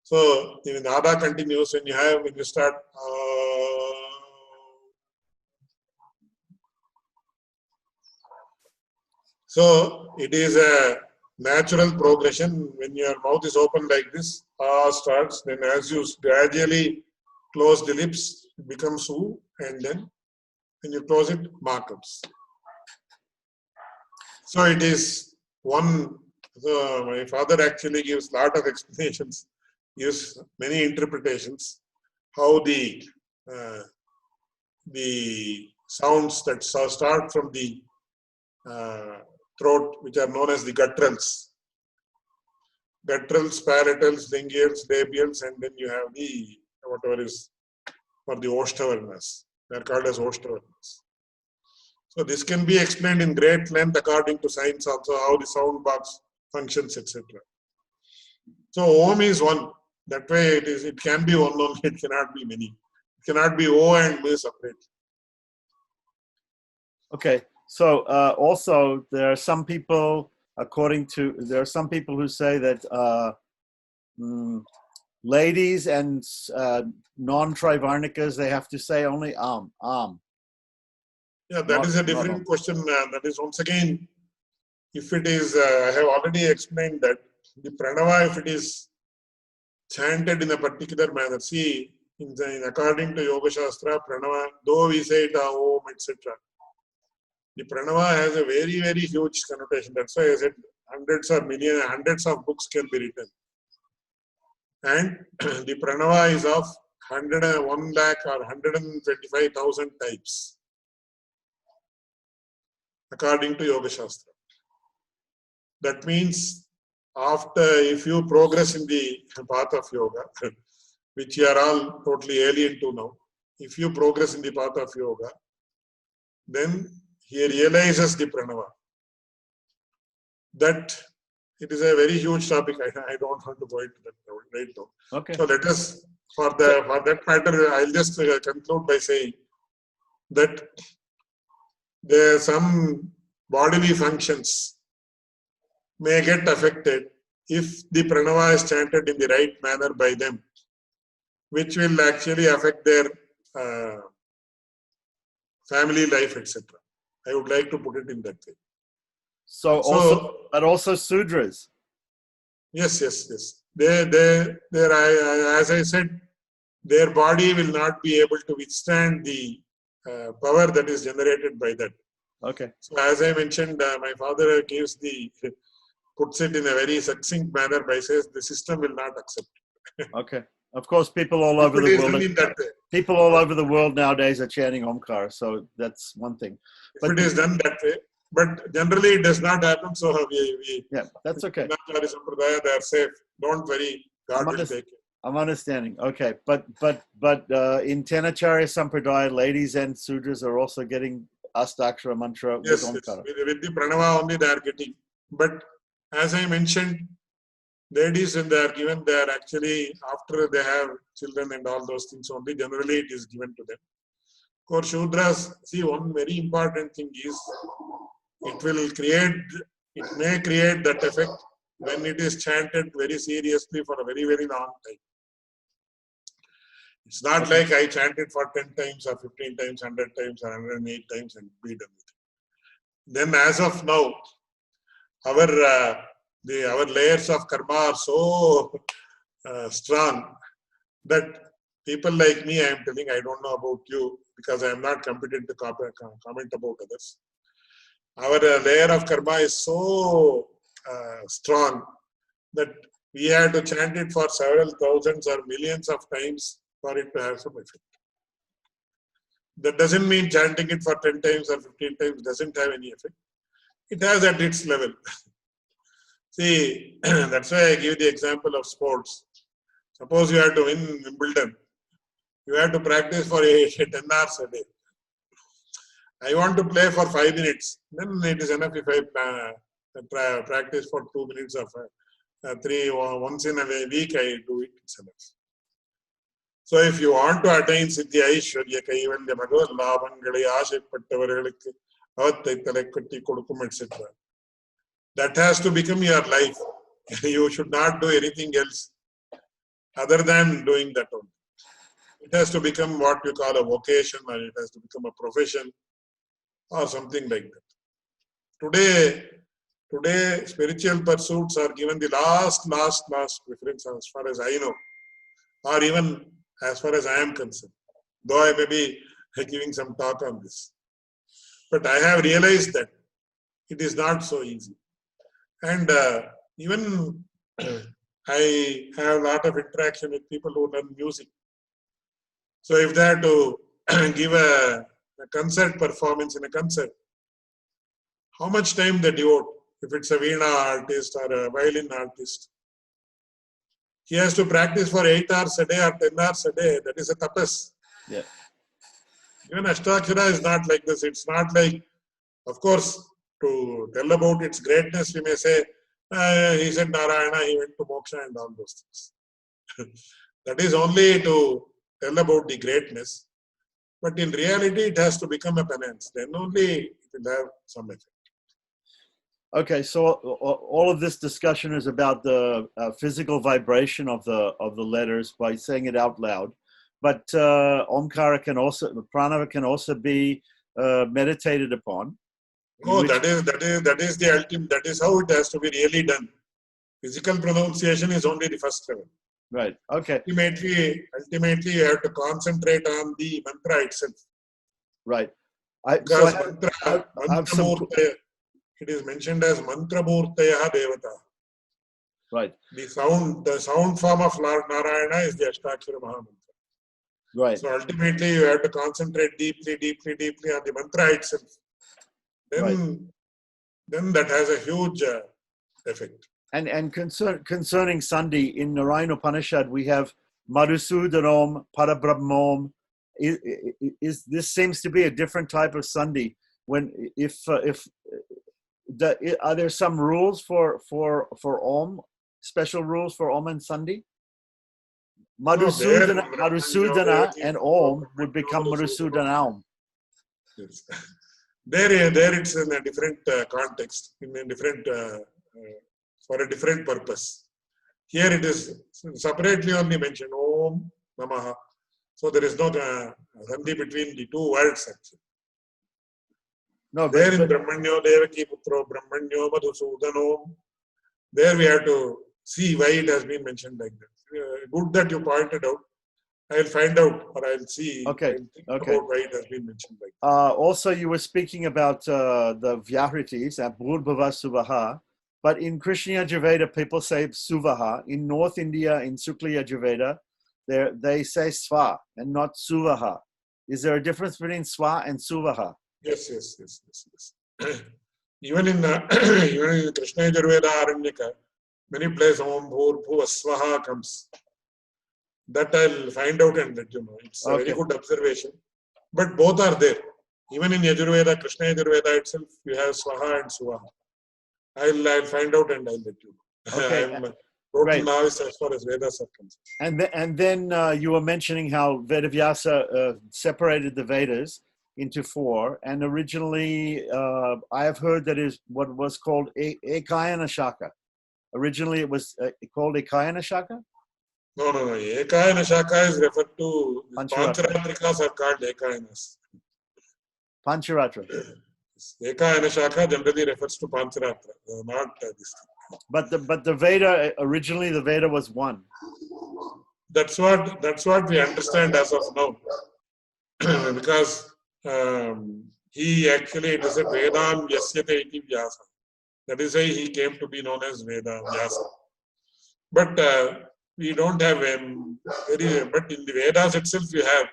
Speaker 2: So the nada continues when you start. So it is a natural progression. When your mouth is open like this, starts. Then as you gradually close the lips, it becomes U, and then when you close it, ma comes. So it is one. So my father actually gives lot of explanations, gives many interpretations, how the sounds that start from the throat, which are known as the gutturals, palatals, linguals, labials, and then you have the whatever is for the Oshtavarnas. They are called as Oshtavarnas. So this can be explained in great length according to science also, how the sound box functions, etc. So Om is one. That way it can be one only, it cannot be many. It cannot be O and M separate.
Speaker 3: Okay. So also there are some people, there are some people who say that ladies and non-Trivarnikas, they have to say only Am.
Speaker 2: Yeah, that is a different question. That is once again, if it is, I have already explained that the pranava, if it is chanted in a particular manner, see, according to Yoga Shastra, pranava, though we say it Om, etc., the pranava has a very, very huge connotation. That's why I said hundreds of books can be written. And the pranava is of 101 lakh or 125,000 types, according to Yoga Shastra. That means if you progress in the path of yoga, which you are all totally alien to now, if you progress in the path of yoga, then he realizes the pranava. That it is a very huge topic. I don't want to go into that right now.
Speaker 3: Okay.
Speaker 2: So let us, for that matter, I'll just conclude by saying that there are some bodily functions may get affected if the pranava is chanted in the right manner by them, which will actually affect their family life, etc. I would like to put it in that way.
Speaker 3: So also Sudras.
Speaker 2: Yes. As I said, their body will not be able to withstand the power that is generated by that.
Speaker 3: Okay.
Speaker 2: So as I mentioned, my father puts it in a very succinct manner by says the system will not accept.
Speaker 3: Okay. Of course, people all over the world. People all over the world nowadays are chanting Omkar, so that's one thing.
Speaker 2: If it is done that way, but generally it does not happen. So
Speaker 3: yeah, that's okay.
Speaker 2: They are safe. Don't worry. God will take it.
Speaker 3: I'm understanding. Okay, but in Tenacharya Sampradaya, ladies and Sudras are also getting Astakshara mantra with Omkara.
Speaker 2: Yes. With the pranava only they are getting. But as I mentioned, ladies, when they are given, they are actually, after they have children and all those things only, generally it is given to them. For Shudras, see, one very important thing is, it may create that effect when it is chanted very seriously for a very, very long time. It's not like I chanted for 10 times or 15 times, 100 times or 108 times and be done with it. Then as of now, our layers of karma are so strong that people like me, I am telling, I don't know about you because I am not competent to comment about others. Our layer of karma is so strong that we have to chant it for several thousands or millions of times for it to have some effect. That doesn't mean chanting it for 10 times or 15 times doesn't have any effect. It has at its level. See, that's why I give the example of sports. Suppose you have to win Wimbledon. You have to practice for 10 hours a day. I want to play for 5 minutes. Then it is enough if I practice for 2 minutes or 3 or once in a week. I do it. It's enough. So if you want to attain Siddhi Aishwarya Kaivalya Bhagavad Labhangalai Ashaipattavargalukku Avattai Thalai Kodukkum etc. That has to become your life. You should not do anything else other than doing that only. It has to become what you call a vocation, or it has to become a profession or something like that. Today spiritual pursuits are given the last preference as far as I know, or even as far as I am concerned, though I may be giving some talk on this. But I have realized that it is not so easy. And even I have a lot of interaction with people who learn music. So if they have to give a concert performance in a concert, how much time they devote? If it's a Veena artist or a violin artist, he has to practice for 8 hours a day or 10 hours a day. That is a tapas.
Speaker 3: Yeah.
Speaker 2: Even Ashtakshara is not like this. It's not like, of course, to tell about its greatness, we may say, he said Narayana, he went to moksha and all those things. That is only to tell about the greatness. But in reality, it has to become a penance. Then only it will have some effect.
Speaker 3: Okay, so all of this discussion is about the physical vibration of the letters by saying it out loud. But Omkara can also, Pranava can also be meditated upon.
Speaker 2: Oh, that is the ultimate. That is how it has to be really done. Physical pronunciation is only the first level.
Speaker 3: Right. Okay.
Speaker 2: Ultimately, you have to concentrate on the mantra itself.
Speaker 3: Right.
Speaker 2: Because it is mentioned as mantra murtaya devata.
Speaker 3: Right.
Speaker 2: The sound form of Lord Narayana is the Ashtakshara Mahamantra.
Speaker 3: Right.
Speaker 2: So ultimately, you have to concentrate deeply on the mantra itself. Then that has a huge effect.
Speaker 3: And concerning Sandhi, in Narayana Upanishad, we have Madhusudanom, Parabrahmom. This seems to be a different type of Sandhi. Are there some rules for Om, special rules for Om and Sandhi? Madhusudana and Om would become Madhusudanam.
Speaker 2: Yes. There it's in a different context, in a different for a different purpose. Here it is separately only mentioned Om Namaha. So there is no sandhi between the two words actually.
Speaker 3: No,
Speaker 2: there in Brahmanyo Devaki Putro Brahmanyo Madhusudano, there we have to see why it has been mentioned like that. Good that you pointed out. I'll find out, or I'll see.
Speaker 3: Okay.
Speaker 2: I'll think about why it has been mentioned like that.
Speaker 3: Also, you were speaking about the Vyahritis at Bhurbhava Suvaha, but in Krishna Yajurveda, people say Suvaha. In North India, in Sukla Yajurveda, they say Sva and not Suvaha. Is there a difference between Sva and Suvaha?
Speaker 2: Yes. Even in Krishna Yajurveda Aranyaka, many places Om Bhurbhuva Svaha comes. That I'll find out and let you know. It's a very good observation. But both are there. Even in Yajurveda, Krishna Yajurveda itself, you have Swaha and Suvaha. I'll find out and I'll let you know.
Speaker 3: Okay.
Speaker 2: I'm total novice as far as Vedas are concerned.
Speaker 3: And then you were mentioning how Vedavyasa separated the Vedas into 4. And originally, I have heard that is what was called Ekayana Shaka. Originally, it was called Ekayana Shaka?
Speaker 2: No. Ekayana Shaka is referred to, Pancharatrikas are called Ekayanas.
Speaker 3: Pancharatra.
Speaker 2: Ekayana Shaka generally refers to Pancharatra, not this.
Speaker 3: But the Veda, originally the Veda was 1.
Speaker 2: That's what we understand as of now. Because he actually, it is a Vedam Yasyate iti Vyasa. That is why he came to be known as Veda Vyasa. But we don't have but in the Vedas itself you have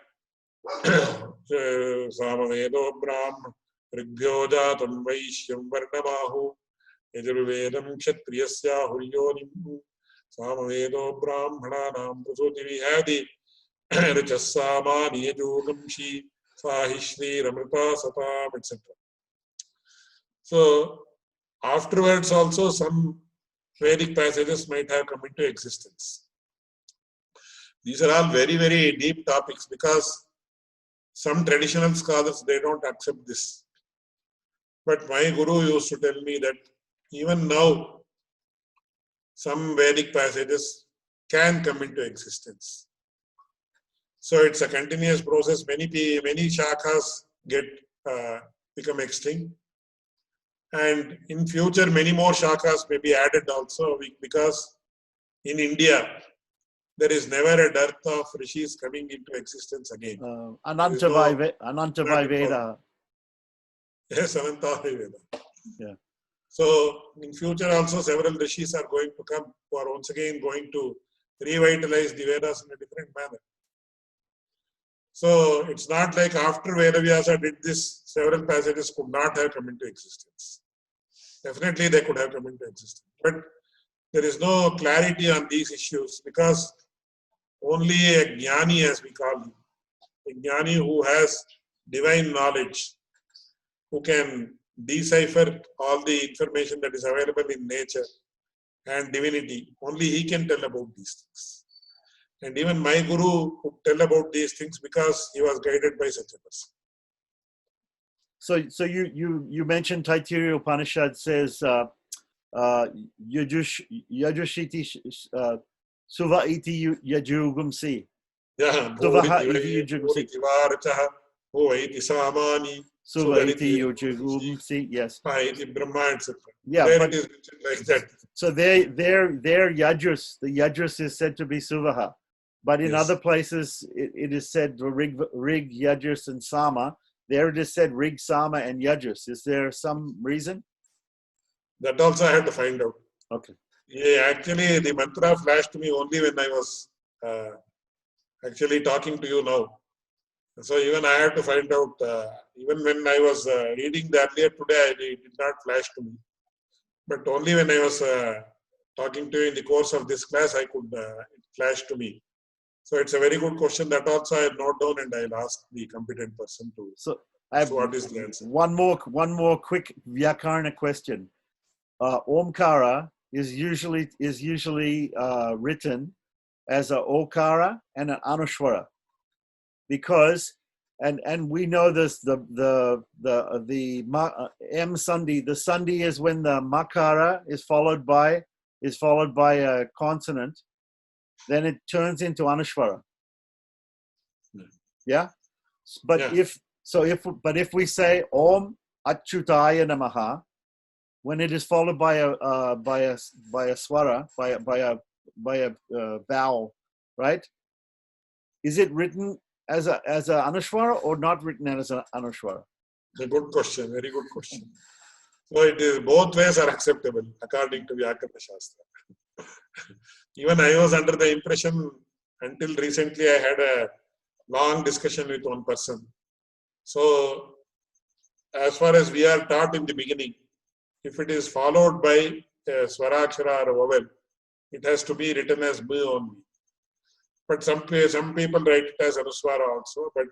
Speaker 2: Samavedo Brahma Rigbhyo Jatam Vaishyam Varnamahu Yajurvedam Kshatriyasya Hulyonim Samavedo Brahmananam Prasuti Vihadi Richassamani Yajugamshi Sahishri Ramrita Satam, etc. So afterwards also some Vedic passages might have come into existence. These are all very, very deep topics because some traditional scholars, they don't accept this. But my guru used to tell me that even now, some Vedic passages can come into existence. So it's a continuous process. Many shakhas get become extinct. And in future, many more shakhas may be added also because in India, there is never a dearth of rishis coming into existence again.
Speaker 3: Anantavai Veda.
Speaker 2: Yes, Anantavai Veda.
Speaker 3: Yeah.
Speaker 2: So in future also several rishis are going to come who are once again going to revitalize the Vedas in a different manner. So it's not like after Vedavyasa did this, several passages could not have come into existence. Definitely they could have come into existence. But there is no clarity on these issues because only a jnani, as we call him, a jnani who has divine knowledge, who can decipher all the information that is available in nature and divinity, only he can tell about these things. And even my guru could tell about these things because he was guided by such a person.
Speaker 3: So you mentioned Taittiriya Upanishad says Yajushiti Suva iti yajugumsi.
Speaker 2: Yeah,
Speaker 3: Suvaha iti yajugumsi. Suva iti yajugumsi. Yes.
Speaker 2: Brahma, etc.
Speaker 3: Yeah,
Speaker 2: there
Speaker 3: but,
Speaker 2: it is written like that.
Speaker 3: So their Yajus, the Yajus is said to be Suvaha. But in other places, it is said Rig, Yajus, and Sama. There it is said Rig, Sama, and Yajus. Is there some reason?
Speaker 2: That also I had to find out.
Speaker 3: Okay.
Speaker 2: Yeah, actually, the mantra flashed to me only when I was actually talking to you now. So even I had to find out, even when I was reading the earlier today, it did not flash to me. But only when I was talking to you in the course of this class, it flashed to me. So it's a very good question. That also I'll note down and I'll ask the competent person to.
Speaker 3: So what is the answer? One more quick Vyakarna question. Omkara is usually written as a Okara and an Anushwara, because and we know this the M Sandhi. The Sandhi is when the Makara is followed by a consonant. Then it turns into Anushwara. Yeah? But if we say Om Achyutaya Namaha, when it is followed by a swara, by a vowel, right? Is it written as a Anushwara or not written as an Anushwara?
Speaker 2: A good question, very good question. So it is, both ways are acceptable according to Vyakarna Shastra. Even I was under the impression, until recently I had a long discussion with one person. So as far as we are taught in the beginning, if it is followed by a swarakshara or a vowel, it has to be written as B only. But some people write it as Anuswara also. But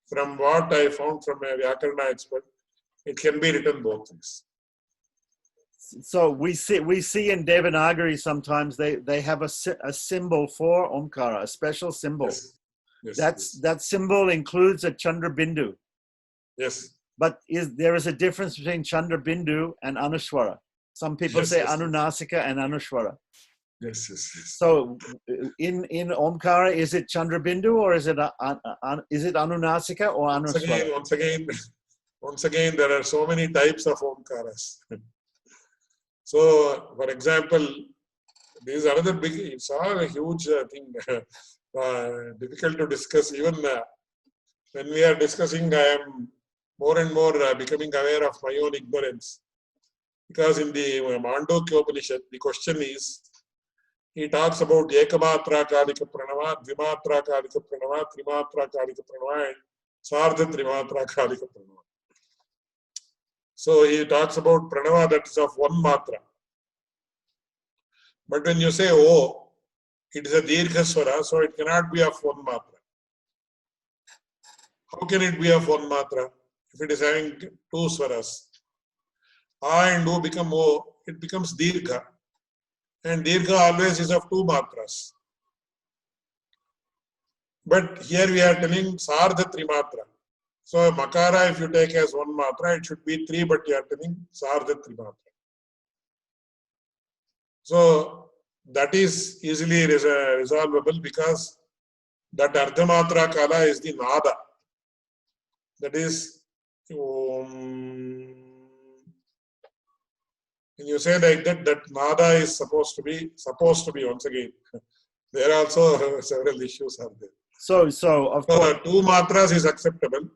Speaker 2: from what I found from a Vyakarna expert, it can be written both ways.
Speaker 3: So we see in Devanagari sometimes they have a symbol for Omkara, a special symbol.
Speaker 2: Yes.
Speaker 3: That symbol includes a Chandra Bindu.
Speaker 2: Yes.
Speaker 3: But there is a difference between Chandra Bindu and Anushwara. Some people say Anunasika and Anushwara.
Speaker 2: Yes.
Speaker 3: So in Omkara, is it Chandra Bindu or is it Anunasika or Anushwara?
Speaker 2: Once again, there are so many types of Omkaras. So, for example, this is another big, it's all a huge thing, difficult to discuss. Even when we are discussing, I am more and more becoming aware of my own ignorance. Because in the Mandukya Upanishad, the question is, he talks about Ekamatra Kalika Pranava, Dvimatra Kalika Pranava, Trimatra Kalika Pranava, and Sardha Trimatra Kalika Pranava. So he talks about Pranava that is of one matra. But when you say O, it is a Dirgha Swara, so it cannot be of one matra. How can it be of one matra if it is having two swaras? A and O become O, it becomes Dirgha. And Dirgha always is of two matras. But here we are telling Sardha Trimatra. So Makara, if you take as one matra, it should be three, but you are telling Sardha Trimatra. So that is easily resolvable because that Ardhamatra Kala is the Nada. That is, when you say like that, that Nada is supposed to be once again. There are also several issues are there.
Speaker 3: So of course,
Speaker 2: two matras is acceptable.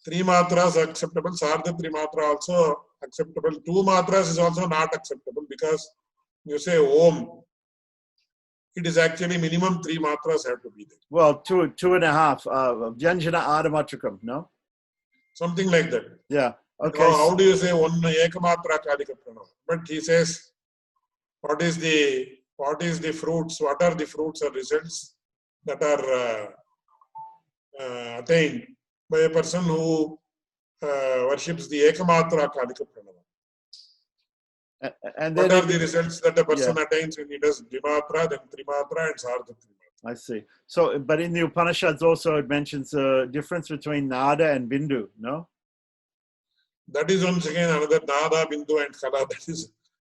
Speaker 2: Three matras acceptable. Sardha Trimatra also acceptable. Two matras is also not acceptable because you say Om. It is actually minimum three matras have to be there.
Speaker 3: Well, two and a half. Vyanjana Adamatrakam, no?
Speaker 2: Something like that.
Speaker 3: Yeah. Okay.
Speaker 2: How do you say one Ekamatra Kalika Pranava? But he says, what is the fruits? What are the fruits or results that are attained by a person who worships the Ekamatra Kalika Pranava?
Speaker 3: And
Speaker 2: what
Speaker 3: then
Speaker 2: are the results that a person attains when he does Dvimatra, then Trimatra, and Sardha Trimatra?
Speaker 3: I see. So, but in the Upanishads also it mentions the difference between Nada and Bindu, no?
Speaker 2: That is once again another Nada, Bindu, and Kala.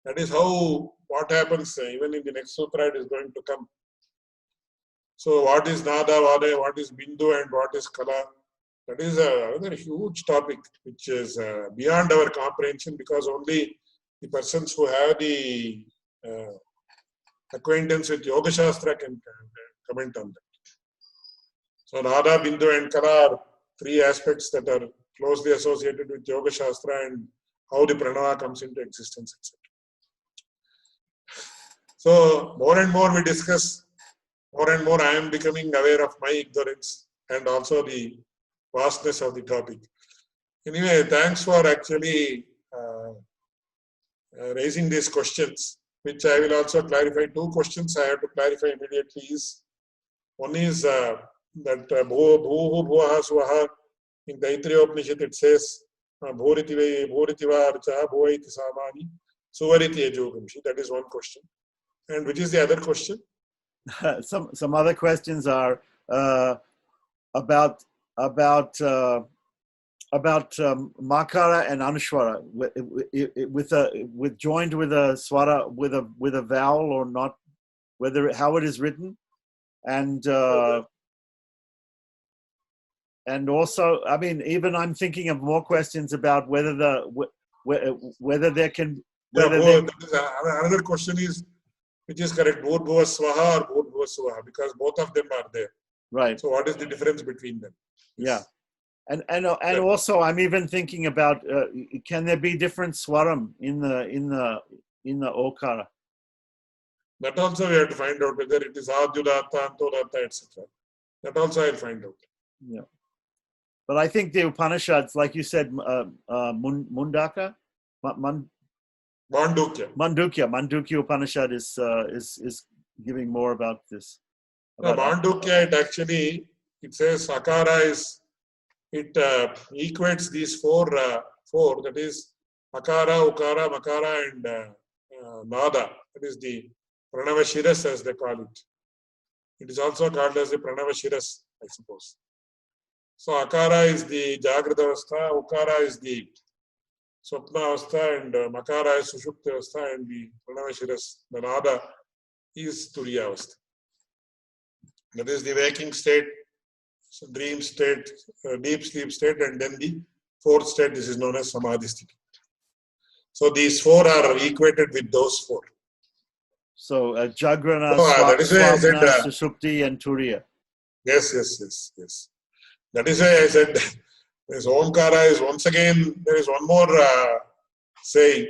Speaker 2: That is how what happens even in the next sutra it is going to come. So what is Nada, what is Bindu, and what is Kala? That is another huge topic which is beyond our comprehension because only the persons who have the acquaintance with Yoga Shastra can comment on that. So Nada, Bindu, and Kala are three aspects that are closely associated with Yoga Shastra and how the Pranava comes into existence, etc. So more and more we discuss, more and more I am becoming aware of my ignorance and also the vastness of the topic. Anyway, thanks for actually raising these questions, which I will also clarify. Two questions I have to clarify immediately is, one is that Bhuhu Bhuaha Swaha in Taittiriya Upanishad it says Bhuriti Varcha Bhuaiti Samani Suvariti Ajogamshi. That is one question. And which is the other question?
Speaker 3: Some other questions are about Makara and Anushwara with joined with a swara with a vowel or not, how it is written, and also, I mean, even I'm thinking of more questions about whether there can
Speaker 2: another question is which is correct, Bhur Swaha or Bhur Swaha, because both of them are there.
Speaker 3: Right.
Speaker 2: So what is the difference between them?
Speaker 3: Yeah. And also I'm even thinking about can there be different swaram in the Okara?
Speaker 2: That also we have to find out whether it is Adyudatta, Antodatta, etc. That also I'll find out.
Speaker 3: Yeah. But I think the Upanishads, like you said, Mundaka, Mandukya Upanishad is giving more about this.
Speaker 2: Mandukya, it actually, it says Akara is, it equates these four, that is Akara, Ukara, Makara, and Nada. That is the Pranava Shiras as they call it. It is also called as the Pranava Shiras, I suppose. So Akara is the Jagrata Avastha, Ukara is the Swapna Avastha, and Makara is Sushupta Avastha, and the Pranava Shiras, the Nada, is Turiya Avastha. That is the waking state, dream state, deep sleep state, and then the fourth state, this is known as Samadhi state. So these four are equated with those four.
Speaker 3: So Jagrana,
Speaker 2: Swapna,
Speaker 3: Sushupti, and Turiya.
Speaker 2: Yes. That is why I said this Omkara is once again, there is one more saying,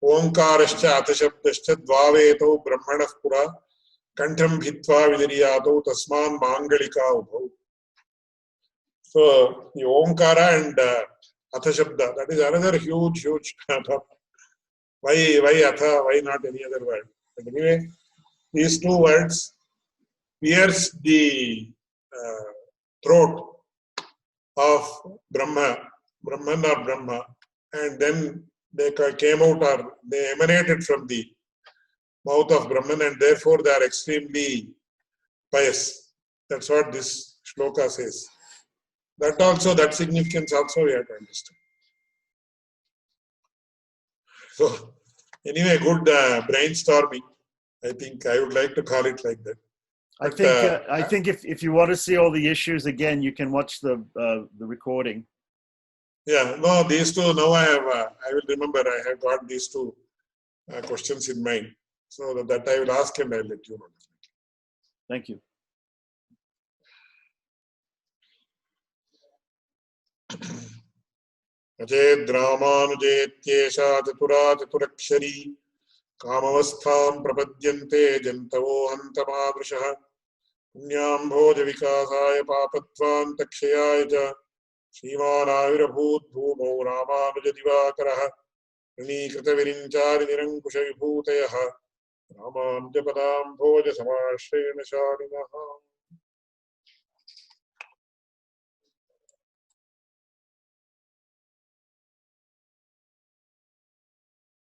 Speaker 2: Omkarascha Atashabdascha Dvaveto Brahmanah Pura Kantham Bhitva Vidiriyato Tasman Mangalika Ubhav. So the Omkara and Atha Shabda, that is another huge why Atha, why not any other word? But anyway, these two words pierce the throat of Brahman or Brahma, and then they came out or they emanated from the mouth of Brahman, and therefore they are extremely pious. That's what this shloka says. That significance also we have to understand. So, anyway, good brainstorming. I think I would like to call it like that. But,
Speaker 3: I think if you want to see all the issues again, you can watch the recording.
Speaker 2: Yeah, no, these two now I will remember. I have got these two questions in mind, so that I will ask and I will let you know.
Speaker 3: Thank you.
Speaker 2: अचेद्रामानुजेत्येषा चतुरा चतुरक्षरी कामवस्थां प्रपद्यन्ते जन्तवो हन्तमादृशः पुण्याम्भोजविकासाय पापत्वान्तक्षयाय च श्रीमानाविरभूत् भूमौ रामानुजदिवाकरः ऋणीकृतविरिञ्चारिनिरङ्कुशविभूतयः रामानुजपदाम्भोजसमाश्रयणशालिनः।